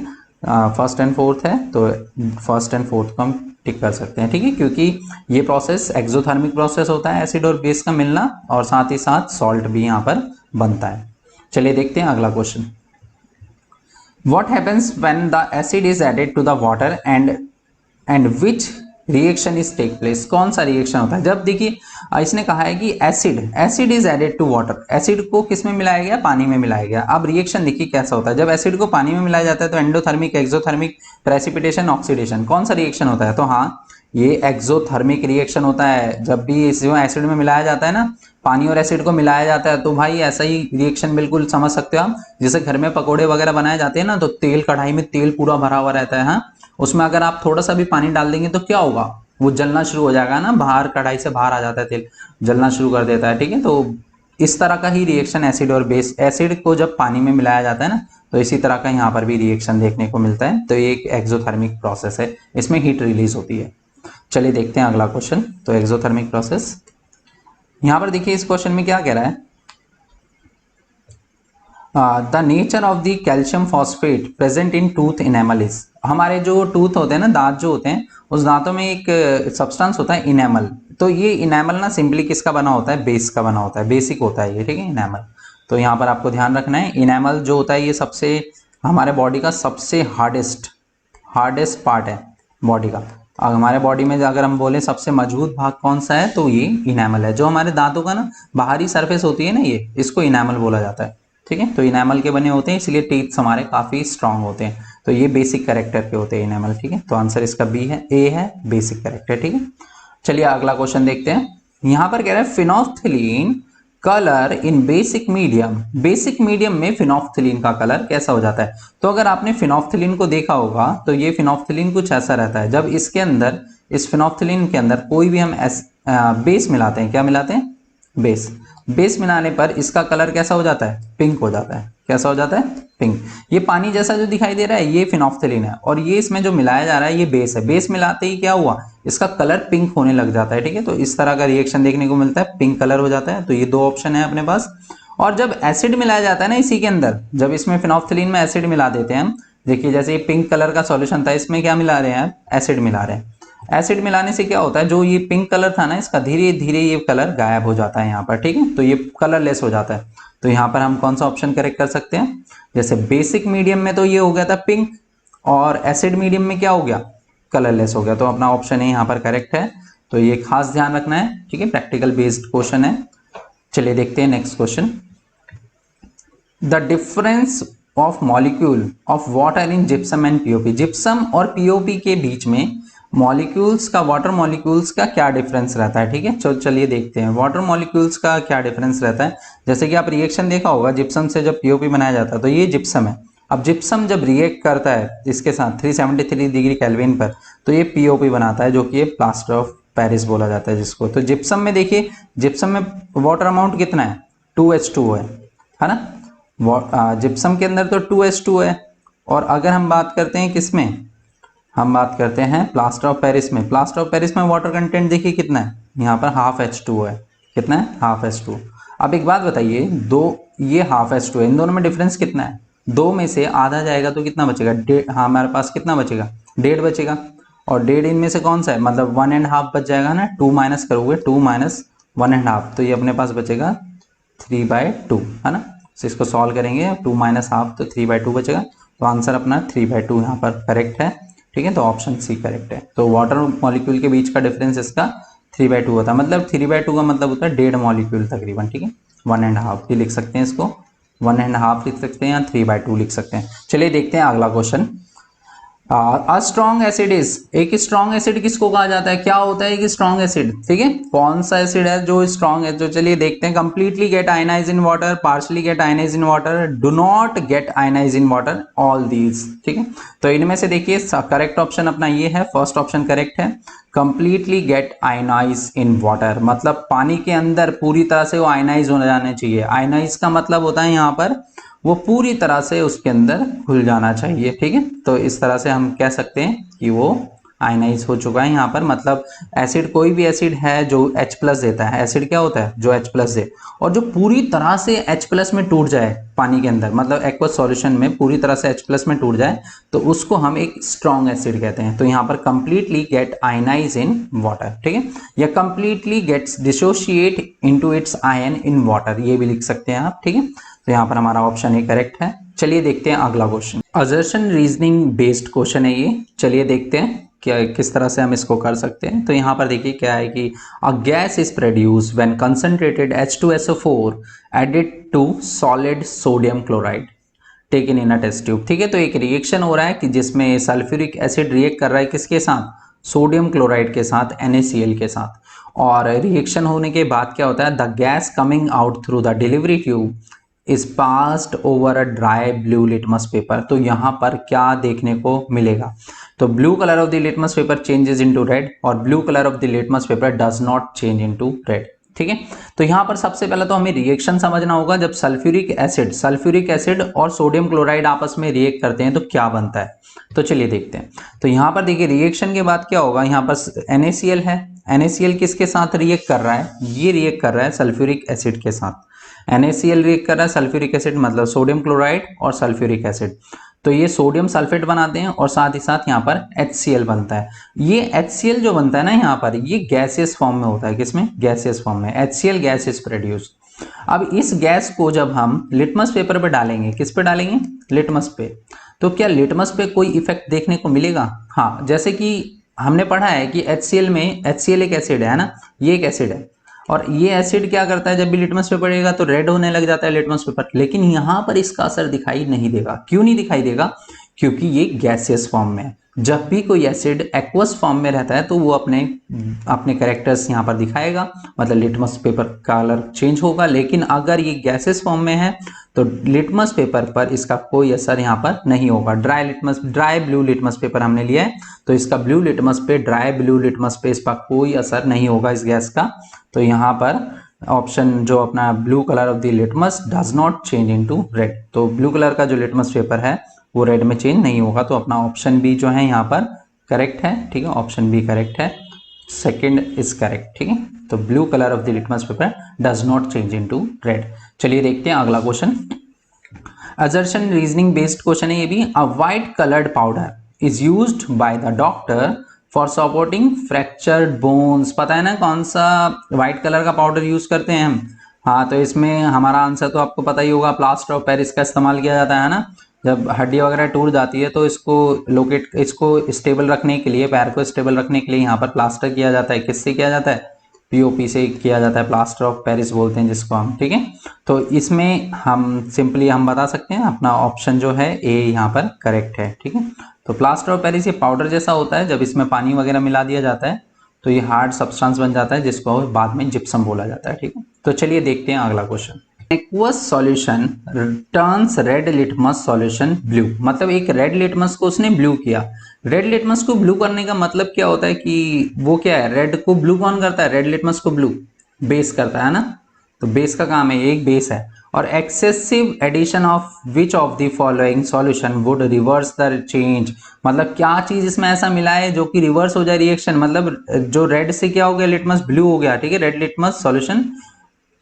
फर्स्ट एंड फोर्थ है, तो फर्स्ट एंड फोर्थ को हम टिक कर सकते हैं, ठीक है, क्योंकि ये प्रोसेस एक्सोथर्मिक प्रोसेस होता है, एसिड और बेस का मिलना, और साथ ही साथ सॉल्ट भी यहाँ पर बनता है। चलिए देखते हैं अगला question. What happens when the acid is added to the water and which reaction is take place? कौन सा रिएक्शन होता है जब, देखिए इसने कहा है कि acid is added to water, acid को किस में मिलाया गया, पानी में मिलाया गया। अब रिएक्शन देखिए कैसा होता है, जब एसिड को पानी में मिलाया जाता है तो एंडोथर्मिक, एक्सोथर्मिक, प्रेसिपिटेशन, ऑक्सीडेशन, कौन सा रिएक्शन होता है, तो हाँ ये एक्सोथर्मिक रिएक्शन होता है। जब भी इसमें एसिड में मिलाया जाता है ना, पानी और एसिड को मिलाया जाता है, तो भाई ऐसा ही रिएक्शन बिल्कुल समझ सकते हो आप। जैसे घर में पकोड़े वगैरह बनाए जाते हैं ना, तो तेल, कढ़ाई में तेल पूरा भरा हुआ रहता है, हाँ, उसमें अगर आप थोड़ा सा भी पानी डाल देंगे तो क्या होगा, वो जलना शुरू हो जाएगा ना, बाहर कढ़ाई से बाहर आ जाता है तेल, जलना शुरू कर देता है, ठीक है। तो इस तरह का ही रिएक्शन एसिड और बेस, एसिड को जब पानी में मिलाया जाता है ना, तो इसी तरह का यहाँ पर भी रिएक्शन देखने को मिलता है। तो ये एक एक्सोथर्मिक प्रोसेस है, इसमें हीट रिलीज होती है। चलिए देखते हैं अगला क्वेश्चन। तो एक्सोथर्मिक प्रोसेस, यहाँ पर देखिए इस क्वेश्चन में क्या कह रहा है, the nature of the calcium phosphate present in tooth enamel is, हमारे जो टूथ होते हैं ना, दांत जो होते हैं, उस दांतों में एक सब्सटेंस होता है इनेमल। तो ये इनेमल ना सिंपली किसका बना होता है, बेस का बना होता है, बेसिक होता है ये, ठीक है, इनेमल। तो यहाँ पर आपको ध्यान रखना है, इनेमल जो होता है ये सबसे हमारे बॉडी का सबसे हार्डेस्ट पार्ट है बॉडी का। हमारे बॉडी में अगर हम बोले सबसे मजबूत भाग कौन सा है, तो ये इनेमल है। जो हमारे दांतों का ना बाहरी सरफेस होती है ना, ये इसको इनेमल बोला जाता है, ठीक है। तो इनेमल के बने होते हैं, इसलिए टीथ हमारे काफी स्ट्रांग होते हैं। तो ये बेसिक कैरेक्टर के होते हैं इनेमल, ठीक है। तो आंसर इसका बी है, ए है बेसिक कैरेक्टर, ठीक है। चलिए अगला क्वेश्चन देखते हैं। यहाँ पर कह रहा है phenolphthalein colour in basic medium, basic medium में फिनोल्फ्थलीन का कलर कैसा हो जाता है। तो अगर आपने फिनोल्फ्थलीन को देखा होगा तो ये फिनोल्फ्थलीन कुछ ऐसा रहता है, जब इसके अंदर, इस फिनोल्फ्थलीन के अंदर कोई भी हम बेस मिलाते हैं, क्या मिलाते हैं, बेस मिलाने पर इसका कलर कैसा हो जाता है, पिंक हो जाता है। कैसा हो जाता है, पिंक। ये पानी जैसा जो दिखाई दे रहा है ये फिनोल्फ्थलीन है, और ये इसमें जो मिलाया जा रहा है ये बेस है। बेस मिलाते ही क्या हुआ, इसका कलर पिंक होने लग जाता है, ठीक है। तो इस तरह का रिएक्शन देखने को मिलता है, पिंक कलर हो जाता है। तो ये दो ऑप्शन है अपने पास। और जब एसिड मिलाया जाता है ना इसी के अंदर, जब इसमें फिनोल्फ्थलीन में एसिड मिला देते हैं हम, देखिए जैसे ये पिंक कलर का सॉल्यूशन था, इसमें क्या मिला रहे हैं, एसिड मिला रहे हैं। एसिड मिलाने से क्या होता है, जो ये पिंक कलर था ना इसका धीरे धीरे ये कलर गायब हो जाता है यहाँ पर, ठीक है। तो ये कलरलेस हो जाता है। तो यहाँ पर हम कौन सा ऑप्शन करेक्ट कर सकते हैं, जैसे बेसिक मीडियम में तो ये हो गया था पिंक, और एसिड मीडियम में क्या हो गया, कलरलेस हो गया। तो अपना ऑप्शन है यहाँ पर करेक्ट है। तो ये खास ध्यान रखना है, ठीक है, प्रैक्टिकल बेस्ड क्वेश्चन है। चलिए देखते हैं next question. The difference of molecule of water in gypsum and POP, gypsum और पीओपी के बीच में मॉलिक्यूल्स का, वाटर मॉलिक्यूल्स का क्या डिफरेंस रहता है, ठीक है। चलिए देखते हैं वाटर मॉलिक्यूल्स का क्या डिफरेंस रहता है। जैसे कि आप रिएक्शन देखा होगा, जिप्सम से जब पीओपी बनाया जाता है तो ये जिप्सम है। अब जिप्सम जब रिएक्ट करता है इसके साथ 373 डिग्री केल्विन पर, तो ये पीओपी बनाता है, जो कि ये प्लास्टर ऑफ पेरिस बोला जाता है जिसको। तो जिप्सम में देखिए, जिप्सम में वाटर अमाउंट कितना है, 2H2O है ना। जिप्सम के अंदर तो 2H2O है। और अगर हम बात करते हैं किसमें, हम बात करते हैं प्लास्टर ऑफ पेरिस में, प्लास्टर ऑफ पेरिस में वाटर कंटेंट देखिए कितना है, यहाँ पर ½ H2O है। कितना है, ½ H2O। अब एक बात बताइए, दो, ये ½ H2O है, इन दोनों में डिफरेंस कितना है, दो में से आधा जाएगा तो कितना बचेगा, डेढ़। हाँ हमारे पास कितना बचेगा, 1.5 बचेगा। और 1.5 इनमें से कौन सा है, मतलब 1.5 बच जाएगा ना, 2 माइनस करोगे, 2 माइनस 1.5, तो ये अपने पास बचेगा 3/2 है ना। तो इसको सॉल्व करेंगे, 2 माइनस हाफ तो 3/2 बचेगा। तो आंसर अपना 3/2 यहाँ पर करेक्ट है, ठीक है। तो ऑप्शन सी करेक्ट है। तो वाटर मॉलिक्यूल के बीच का डिफरेंस इसका 3/2 होता है, मतलब 3/2 का मतलब होता है 1.5 मॉलिक्यूल तकरीबन, ठीक है। 1.5 भी लिख सकते हैं इसको, 1.5 लिख सकते हैं या 3/2 लिख सकते हैं। चलिए देखते हैं अगला question. A strong acid is, एक स्ट्रॉन्ग एसिड किसको कहा जाता है, क्या होता है एक स्ट्रॉन्ग एसिड, ठीक है, कौन सा एसिड है जो स्ट्रॉन्ग है। तो चलिए देखते हैं। Completely get ionise in water, partially get ionise in water, do not get ionise in water, all these, ठीक है। तो इनमें से देखिए करेक्ट ऑप्शन अपना ये है, फर्स्ट ऑप्शन करेक्ट है। Completely get ionise in water, मतलब पानी के अंदर पूरी तरह से वो आयनाइज हो जाने चाहिए। आयनाइज का मतलब होता है यहाँ पर वो पूरी तरह से उसके अंदर घुल जाना चाहिए, ठीक है। तो इस तरह से हम कह सकते हैं कि वो आयनाइज हो चुका है यहाँ पर। मतलब एसिड, कोई भी एसिड है जो H+ देता है, एसिड क्या होता है, जो H+ दे, और जो पूरी तरह से H+ में टूट जाए पानी के अंदर, मतलब एक्वस सॉल्यूशन में पूरी तरह से H+ में टूट जाए, तो उसको हम एक स्ट्रॉन्ग एसिड कहते हैं। तो यहाँ पर completely get ionise in water, ठीक है, या completely gets dissociate into its ion in water, ये भी लिख सकते हैं आप, ठीक है। तो यहाँ पर हमारा ऑप्शन ए करेक्ट है। चलिए देखते हैं अगला question. Assertion reasoning based question है ये। चलिए देखते हैं क्या, किस तरह से हम इसको कर सकते हैं। तो यहाँ पर देखिए क्या है कि a gas is produce when concentrated H2SO4 added to solid sodium chloride taken in a test tube, ठीक है। तो एक रिएक्शन हो रहा है कि जिसमें सल्फ्यूरिक एसिड रिएक्ट कर रहा है किसके साथ, सोडियम क्लोराइड के साथ, NaCl के साथ। और रिएक्शन होने के बाद क्या होता है, the gas coming out through the delivery tube is passed over a dry blue litmus paper. तो यहाँ पर क्या देखने को मिलेगा, तो blue colour of the litmus paper changes into red, और blue colour of the litmus paper does not change into red, ठीक है। तो यहाँ पर सबसे पहले तो हमें रिएक्शन समझना होगा, जब सल्फ्यूरिक एसिड और सोडियम क्लोराइड आपस में रिएक्ट करते हैं तो क्या बनता है। तो चलिए देखते हैं। तो यहाँ पर देखिए रिएक्शन के बाद क्या होगा, यहाँ पर NaCl है, NaCl किसके साथ रिएक्ट कर रहा है, ये रिएक्ट कर रहा है सल्फ्यूरिक एसिड के साथ। NaCl रिएक्ट कर रहा है सल्फ्यूरिक एसिड मतलब सोडियम क्लोराइड और सल्फ्यूरिक एसिड, तो ये सोडियम सल्फेट बनाते हैं और साथ ही साथ यहाँ पर HCl बनता है। ये HCl जो बनता है ना यहाँ पर, ये गैसियस फॉर्म में होता है। किसमें? गैसियस फॉर्म में। HCl gas is produced. अब इस गैस को जब हम लिटमस पेपर पे डालेंगे, किस पे डालेंगे? लिटमस पे। तो क्या लिटमस पे कोई इफेक्ट देखने को मिलेगा? हाँ, जैसे कि हमने पढ़ा है कि HCl में, HCl एक एसिड है ना, ये एक एसिड है, और ये एसिड क्या करता है, जब भी लिटमस पेपर पड़ेगा तो रेड होने लग जाता है लिटमस पेपर, लेकिन यहां पर इसका असर दिखाई नहीं देगा। क्यों नहीं दिखाई देगा? क्योंकि ये गैसियस फॉर्म में है। जब भी कोई एसिड एक्वस फॉर्म में रहता है तो वो अपने अपने कैरेक्टर्स यहाँ पर दिखाएगा, मतलब लिटमस पेपर का कलर चेंज होगा। लेकिन अगर ये गैसेस फॉर्म में है तो लिटमस पेपर पर इसका कोई असर यहाँ पर नहीं होगा। ड्राई ब्लू लिटमस पेपर हमने लिया है, तो इसका ब्लू लिटमस पे, ड्राई ब्लू लिटमस पे इसका कोई असर नहीं होगा इस गैस का। तो यहाँ पर ऑप्शन जो अपना blue colour of the litmus does not change into red, तो ब्लू कलर का जो लिटमस पेपर है वो रेड में चेंज नहीं होगा। तो अपना ऑप्शन बी जो है यहाँ पर करेक्ट है। ठीक है, ऑप्शन बी करेक्ट है, सेकंड इज करेक्ट। ठीक है, तो blue colour of the litmus paper does not change into red. चलिए देखते हैं अगला question. Assertion reasoning based question है ये भी। अ white coloured powder is used by the doctor for supporting fractured bones. पता है ना कौन सा व्हाइट कलर का पाउडर यूज करते हैं हम? हाँ, तो इसमें हमारा आंसर तो आपको पता ही होगा, प्लास्टर ऑफ पेरिस का इस्तेमाल किया जाता है ना। जब हड्डी वगैरह टूट जाती है तो इसको स्टेबल रखने के लिए, पैर को स्टेबल रखने के लिए यहाँ पर प्लास्टर किया जाता है। किससे किया जाता है? पीओपी से किया जाता है, प्लास्टर ऑफ पेरिस बोलते हैं जिसको हम। ठीक है, तो इसमें हम सिंपली हम बता सकते हैं अपना ऑप्शन जो है ए यहाँ पर करेक्ट है। ठीक है, तो प्लास्टर ऑफ पेरिस ये पाउडर जैसा होता है, जब इसमें पानी वगैरह मिला दिया जाता है तो ये हार्ड सब्सटेंस बन जाता है जिसको बाद में जिप्सम बोला जाता है। ठीक है, तो चलिए देखते हैं अगला question. Aqueous solution turns red litmus solution blue, मतलब एक रेड लिटमस को उसने ब्लू किया। रेड लिटमस को ब्लू करने का मतलब क्या होता है कि वो क्या है, रेड को ब्लू कौन करता है? रेड लिटमस को ब्लू बेस करता है ना, तो बेस का काम है, ये एक बेस है। और excessive addition of which of the following solution would reverse the change, मतलब क्या चीज इसमें ऐसा मिला है जो कि रिवर्स हो जाए रिएक्शन, मतलब जो रेड से क्या हो गया, लिटमस ब्लू हो गया। ठीक है, red litmus solution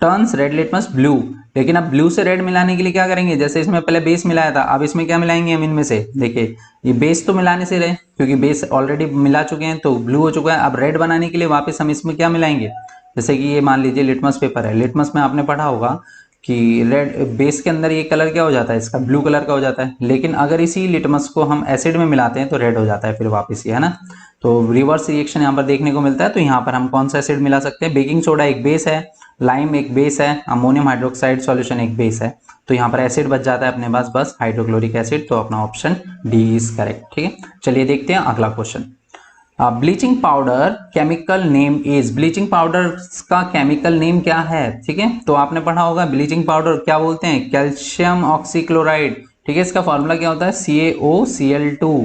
turns red litmus blue. लेकिन अब ब्लू से रेड मिलाने के लिए क्या करेंगे? जैसे इसमें पहले बेस मिलाया था, अब इसमें क्या मिलाएंगे हम इनमें से? देखिए, ये बेस तो मिलाने से रहे क्योंकि बेस ऑलरेडी मिला चुके हैं तो ब्लू हो चुका है। अब रेड बनाने के लिए वापस हम इसमें क्या मिलाएंगे? जैसे कि ये मान लीजिए लिटमस पेपर है, लिटमस में आपने पढ़ा होगा कि रेड बेस के अंदर ये कलर क्या हो जाता है, इसका ब्लू कलर का हो जाता है। लेकिन अगर इसी लिटमस को हम एसिड में मिलाते हैं तो रेड हो जाता है फिर वापस, ये है ना। तो रिवर्स रिएक्शन यहाँ पर देखने को मिलता है। तो यहाँ पर हम कौन सा एसिड मिला सकते हैं? बेकिंग सोडा एक बेस है, लाइम एक बेस है, अमोनियम हाइड्रोक्साइड सॉल्यूशन एक बेस है, तो यहाँ पर एसिड बच जाता है अपने पास बस हाइड्रोक्लोरिक एसिड। तो अपना ऑप्शन डी इज करेक्ट। ठीक है, चलिए देखते हैं अगला question. Bleaching powder chemical name is, bleaching powder का केमिकल नेम क्या है? ठीक है, तो आपने पढ़ा होगा ब्लीचिंग पाउडर क्या बोलते हैं? Calcium oxychloride. ठीक है, इसका फॉर्मूला क्या होता है? CaOCl2,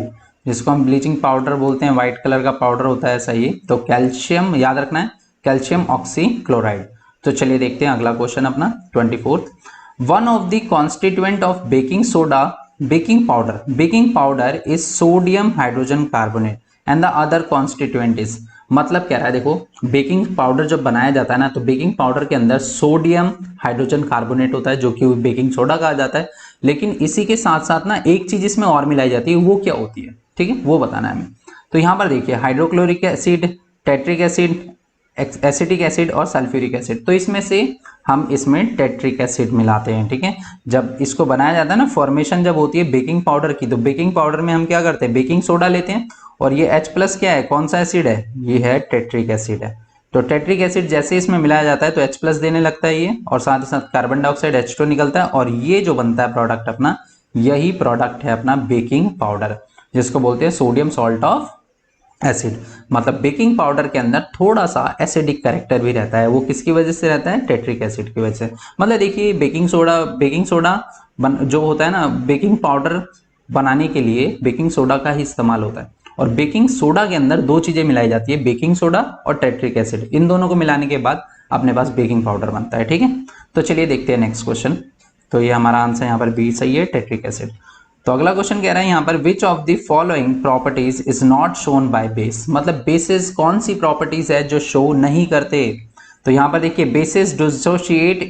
जिसको हम ब्लीचिंग पाउडर बोलते हैं, व्हाइट कलर का पाउडर होता है, सही। तो कैल्शियम याद रखना है, कैल्शियम ऑक्सीक्लोराइड। तो चलिए देखते हैं अगला क्वेश्चन अपना 24th। One of the constituent of baking soda, baking powder is sodium hydrogen carbonate and the other constituent is, मतलब क्या है? देखो, बेकिंग पाउडर जब बनाया जाता है ना, तो बेकिंग पाउडर के अंदर सोडियम हाइड्रोजन कार्बोनेट होता है जो कि बेकिंग सोडा कहा जाता है। लेकिन इसी के साथ साथ ना एक चीज इसमें और मिलाई जाती है, वो क्या होती है? ठीक है, वो बताना है हमें। तो यहाँ पर देखिए, hydrochloric acid, tartaric acid, acetic acid और सल्फ्यूरिक एसिड। तो इसमें से हम इसमें टेट्रिक एसिड मिलाते हैं। ठीक है, जब इसको बनाया जाता है ना, फॉर्मेशन जब होती है बेकिंग पाउडर की, तो बेकिंग पाउडर में हम क्या करते हैं? बेकिंग सोडा लेते हैं, और ये H+ क्या है, कौन सा एसिड है? ये है टेट्रिक एसिड है। तो टेट्रिक एसिड जैसे इसमें मिलाया जाता है तो H+ देने लगता है ये, और साथ ही साथ कार्बन डाइऑक्साइड H2 निकलता है, और ये जो बनता है प्रोडक्ट अपना, यही प्रोडक्ट है अपना बेकिंग पाउडर, जिसको बोलते हैं सोडियम सॉल्ट ऑफ एसिड। मतलब बेकिंग पाउडर के अंदर थोड़ा सा एसिडिक कैरेक्टर भी रहता है, वो किसकी वजह से रहता है? टेट्रिक एसिड की वजह से। मतलब देखिए, बेकिंग सोडा जो होता है ना, बेकिंग पाउडर बनाने के लिए बेकिंग सोडा का ही इस्तेमाल होता है, और बेकिंग सोडा के अंदर दो चीजें मिलाई जाती है, बेकिंग सोडा और टेट्रिक एसिड। इन दोनों को मिलाने के बाद अपने पास बेकिंग पाउडर बनता है। ठीक है, तो चलिए देखते हैं नेक्स्ट क्वेश्चन। तो ये हमारा आंसर यहाँ पर बी सही है, टेट्रिक एसिड। तो अगला क्वेश्चन कह रहा है यहाँ पर, विच of the following properties is not shown by base, मतलब बेसिस कौन सी प्रॉपर्टीज है जो शो नहीं करते? तो यहाँ पर देखिए, bases dissociate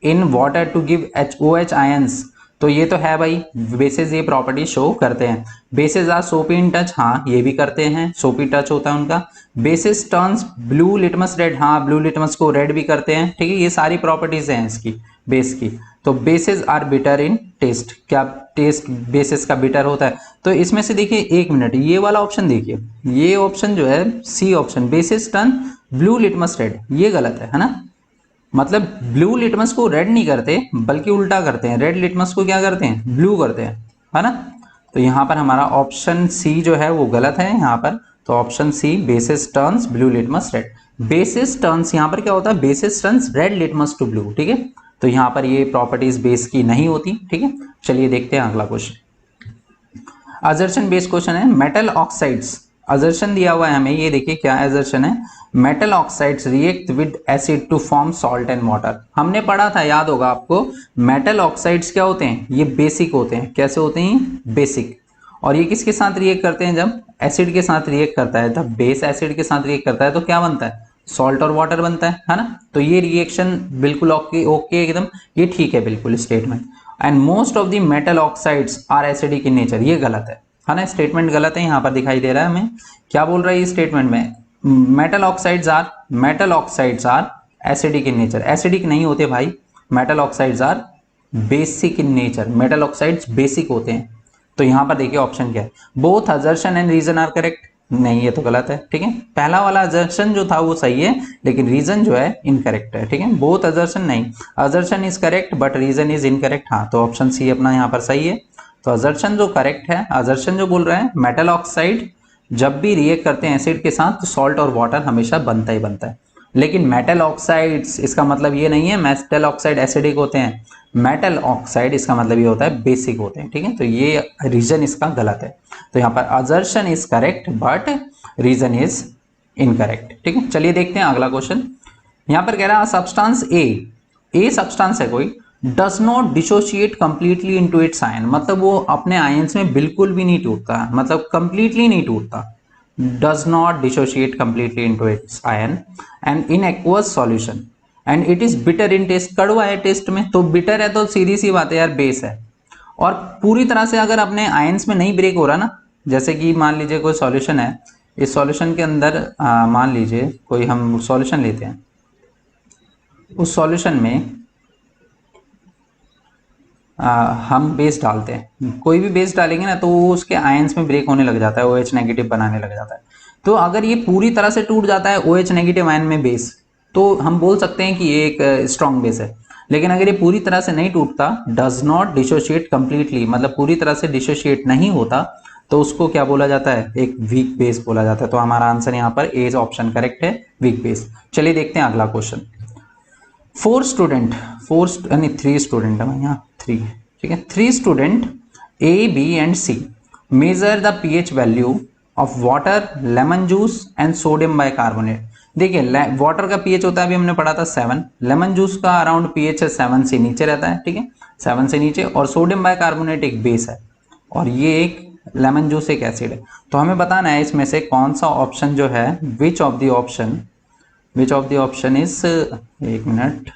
in water to give OH ions, तो ये तो है भाई, बेसेस ये प्रॉपर्टी शो करते हैं। बेसेस आर सोपी इन टच, हाँ ये भी करते हैं, सोपी टच होता है उनका। Basis turns blue litmus red, हाँ ब्लू लिटमस को रेड भी करते हैं, ठीक है, ये सारी प्रॉपर्टीज हैं इसकी बेस की। तो bases are bitter in taste, क्या टेस्ट बेसिस का बिटर होता है? तो इसमें से देखिए, एक मिनट, ये वाला ऑप्शन देखिए, ये ऑप्शन जो है C option, bases turn blue litmus red, ये गलत है ना। मतलब ब्लू लिटमस को रेड नहीं करते बल्कि उल्टा करते हैं, रेड लिटमस को क्या करते हैं, ब्लू करते हैं, है ना। तो यहाँ पर हमारा ऑप्शन सी जो है वो गलत है यहाँ पर। तो option C, bases turns blue litmus red. Bases turns यहाँ पर क्या होता है, bases turns red litmus to blue, ठीक है। तो यहाँ पर ये प्रॉपर्टीज बेस की नहीं होती, ठीक है। चलिए देखते हैं अगला क्वेश्चन। असर्शन बेस्ड क्वेश्चन है, मेटल ऑक्साइड्स, असर्शन दिया हुआ है हमें, ये देखिए क्या असर्शन है, metal oxides react with acid to form salt and water. हमने पढ़ा था, याद होगा आपको, मेटल ऑक्साइड्स क्या होते हैं, ये बेसिक होते हैं। कैसे होते हैं, बेसिक। और ये किसके साथ रिएक्ट करते हैं, जब एसिड के साथ रिएक्ट करता है, जब बेस एसिड के साथ रिएक्ट करता है तो क्या बनता है, सॉल्ट और वाटर बनता है ना। तो ये रिएक्शन बिल्कुल ओके एकदम, ये ठीक है बिल्कुल statement. And most of the metal oxides are acidic in nature, ये गलत है ना, स्टेटमेंट गलत है, यहाँ पर दिखाई दे रहा है हमें। क्या बोल रहा है ये स्टेटमेंट में, metal oxides are acidic in nature, acidic नहीं होते भाई, metal oxides are basic in nature, metal oxides basic होते हैं। तो यहाँ पर देखिए ऑप्शन क्या है, both assertion and reason are correct, नहीं ये तो गलत है, ठीक है। पहला वाला असर्शन जो था वो सही है, लेकिन रीजन जो है इनकरेक्ट है, ठीक है। बोथ असर्शन नहीं, assertion is correct but reason is incorrect, हाँ तो ऑप्शन सी अपना यहाँ पर सही है। तो असर्शन जो करेक्ट है, असर्शन जो बोल रहे हैं, मेटल ऑक्साइड जब भी रिएक्ट करते हैं एसिड के साथ तो सॉल्ट और वाटर हमेशा बनता ही बनता है। लेकिन मेटल ऑक्साइड्स, इसका मतलब ये नहीं है मेटल ऑक्साइड एसिडिक होते हैं, मेटल ऑक्साइड इसका मतलब ये होता है बेसिक होते हैं, ठीक है। तो ये रीजन इसका गलत है। तो यहाँ पर assertion is correct but reason is incorrect, ठीक है। चलिए देखते हैं अगला क्वेश्चन। यहाँ पर कह रहा है सब्सटेंस ए सब्सटेंस है कोई, does not dissociate completely into its ion, मतलब वो अपने आयंस में बिल्कुल भी नहीं टूटता, मतलब कंप्लीटली नहीं टूटता, does not dissociate completely into its ion and in aqueous solution and it is bitter in taste, कड़वा है टेस्ट में। तो बिटर है तो सीधी सी बात है यार, बेस है। और पूरी तरह से अगर अपने आयंस में नहीं ब्रेक हो रहा ना, जैसे कि मान लीजिए कोई सॉल्यूशन है, इस सॉल्यूशन के अंदर मान लीजिए कोई हम सॉल्यूशन लेते हैं, उस सॉल्यूशन में हम बेस डालते हैं, कोई भी बेस डालेंगे ना तो वो उसके आयंस में ब्रेक होने लग जाता है, OH नेगेटिव बनाने लग जाता है। तो अगर ये पूरी तरह से टूट जाता है OH नेगेटिव आयन में बेस, तो हम बोल सकते हैं कि ये एक स्ट्रॉन्ग बेस है। लेकिन अगर ये पूरी तरह से नहीं टूटता, डज नॉट डिसोशिएट कंप्लीटली, मतलब पूरी तरह से डिसोशिएट नहीं होता, तो उसको क्या बोला जाता है, एक वीक बेस बोला जाता है। तो हमारा आंसर यहाँ पर ए ऑप्शन करेक्ट है, वीक बेस। चलिए देखते हैं अगला क्वेश्चन। 3 स्टूडेंट है यहाँ, 3, ठीक है। 3 student A, B and C measure the pH value of water, lemon juice and sodium bicarbonate. देखिए वाटर का pH होता है, अभी हमने पढ़ा था 7, लेमन जूस का अराउंड pH है 7 से नीचे रहता है, ठीक है, 7 से नीचे, और सोडियम बाइकार्बोनेट एक बेस है और ये एक लेमन जूस एक एसिड है। तो हमें बताना है इसमें से कौन सा ऑप्शन जो है, विच ऑफ द ऑप्शन इज, एक मिनट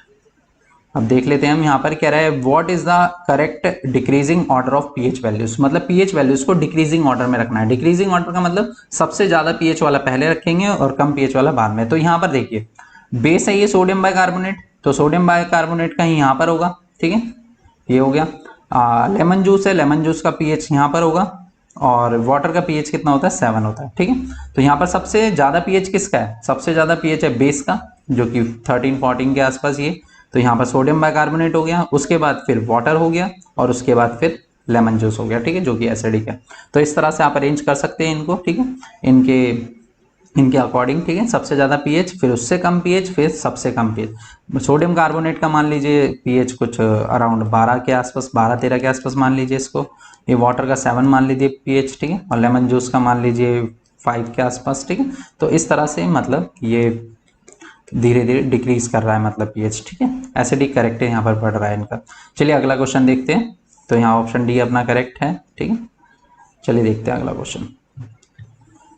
अब देख लेते हैं हम। यहाँ पर कह रहा है what is the correct decreasing order of pH values, मतलब pH वैल्यूज को डिक्रीजिंग ऑर्डर में रखना है। डिक्रीजिंग ऑर्डर का मतलब सबसे ज्यादा pH वाला पहले रखेंगे और कम pH वाला बाद में। तो यहाँ पर देखिए बेस है ये सोडियम बाइकार्बोनेट, तो सोडियम बाइकार्बोनेट का ही यहाँ पर होगा, ठीक है, ये हो गया। लेमन जूस है, लेमन जूस का pH यहाँ पर होगा, और वाटर का pH कितना होता है, 7 होता है, ठीक है। तो यहाँ पर सबसे ज्यादा pH किसका है, सबसे ज्यादा pH है बेस का, जो कि 13-14 के आसपास ये। तो यहाँ पर सोडियम बाइकार्बोनेट हो गया, उसके बाद फिर वाटर हो गया, और उसके बाद फिर लेमन जूस हो गया, ठीक है, जो कि एसिडिक है। तो इस तरह से आप अरेंज कर सकते हैं इनको, ठीक है, इनके अकॉर्डिंग, ठीक है। सबसे ज्यादा pH, फिर उससे कम pH, फिर सबसे कम pH। सोडियम कार्बोनेट का मान लीजिए pH कुछ अराउंड 12 के आसपास, 12-13 के आसपास मान लीजिए इसको। ये वाटर का 7 मान लीजिए pH, ठीक है, और लेमन जूस का मान लीजिए 5 के आसपास, ठीक है। तो इस तरह से मतलब ये धीरे धीरे डिक्रीज कर रहा है, मतलब pH, ठीक है। एसिडिक करेक्ट है, यहाँ पर बढ़ रहा है इनका। चलिए अगला क्वेश्चन देखते हैं। तो यहाँ ऑप्शन डी अपना करेक्ट है, ठीक है। चलिए देखते हैं अगला क्वेश्चन।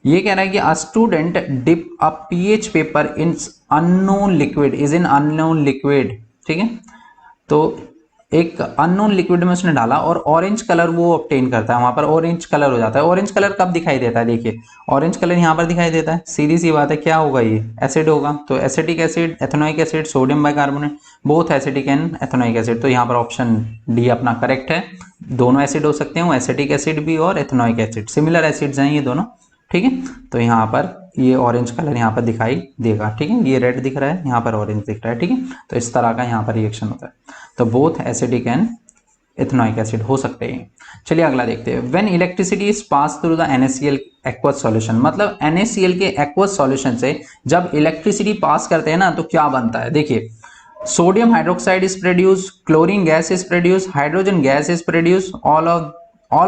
ये कह रहा है कि a student dip a pH paper in unknown liquid, is in unknown liquid, ठीक है। तो एक अननोन लिक्विड में उसने डाला और ऑरेंज कलर वो ऑब्टेन करता है, वहां पर ऑरेंज कलर हो जाता है। ऑरेंज कलर कब दिखाई देता है, देखिए ऑरेंज कलर यहाँ पर दिखाई देता है, सीधी सी बात है, क्या होगा, ये एसिड होगा। तो acetic acid, ethanoic acid, sodium bicarbonate, both acetic and ethanoic acid. तो यहाँ पर ऑप्शन डी अपना करेक्ट है। दोनों एसिड हो सकते हैं, वो एसिटिक एसिड भी और एथेनोइक एसिड, सिमिलर एसिड्स हैं ये दोनों, ठीक है। तो यहाँ पर ये ऑरेंज कलर यहाँ पर दिखाई देगा, ठीक है, ये रेड दिख रहा है, यहाँ पर ऑरेंज दिख रहा है, ठीक है। तो इस तरह का यहाँ पर रिएक्शन होता है। तो both acidic and ethanoic acid हो सकते हैं। चलिए अगला देखते हैं। When electricity is pass through the NaCl aqueous solution, मतलब NaCl के एक्वस सॉल्यूशन से जब इलेक्ट्रिसिटी पास करते हैं ना तो क्या बनता है, देखिए sodium hydroxide is produce, chlorine gas is produce, hydrogen gas is produce, all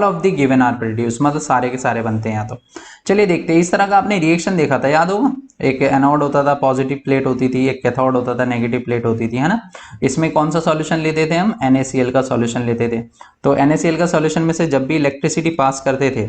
of the given are produce, मतलब सारे के सारे बनते हैं यहाँ। तो चलिए देखते हैं, इस तरह का आपने रिएक्शन देखा था, याद होगा, एक एनोड होता था, पॉजिटिव प्लेट होती थी, एक कैथोड होता था, नेगेटिव प्लेट होती थी, है ना। इसमें कौन सा सॉल्यूशन लेते थे हम, NaCl का सॉल्यूशन लेते थे। तो NaCl का सॉल्यूशन में से जब भी इलेक्ट्रिसिटी पास करते थे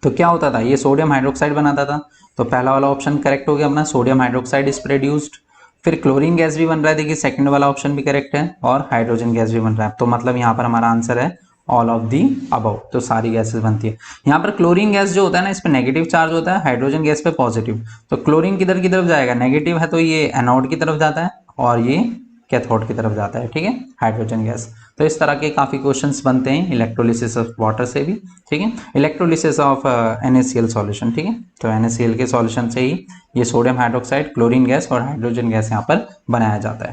तो क्या होता था, ये सोडियम हाइड्रोक्साइड बनाता था। तो पहला वाला ऑप्शन करेक्ट हो गया अपना, सोडियम हाइड्रोक्साइड इज प्रोड्यूस्ड। फिर क्लोरीन गैस भी बन रहा है, देखिए सेकंड वाला ऑप्शन भी करेक्ट है, और हाइड्रोजन गैस भी बन रहा है। तो मतलब यहाँ पर हमारा आंसर है ऑल ऑफ दी अबव, तो सारी गैसेस बनती है। यहाँ पर क्लोरीन गैस जो होता है ना, इस पे नेगेटिव चार्ज होता है, हाइड्रोजन गैस पे पॉजिटिव। तो क्लोरीन किधर की तरफ जाएगा, नेगेटिव है तो ये एनोड की तरफ जाता है, और ये कैथोड की तरफ जाता है, ठीक है, हाइड्रोजन गैस। तो इस तरह के काफी क्वेश्चंस बनते हैं इलेक्ट्रोलिसिस ऑफ वाटर से भी, ठीक है, इलेक्ट्रोलिसिस ऑफ NaCl सॉल्यूशन, ठीक है। तो NaCl के सॉल्यूशन से ही ये सोडियम हाइड्रोक्साइड, क्लोरीन गैस और हाइड्रोजन गैस यहाँ पर बनाया जाता है।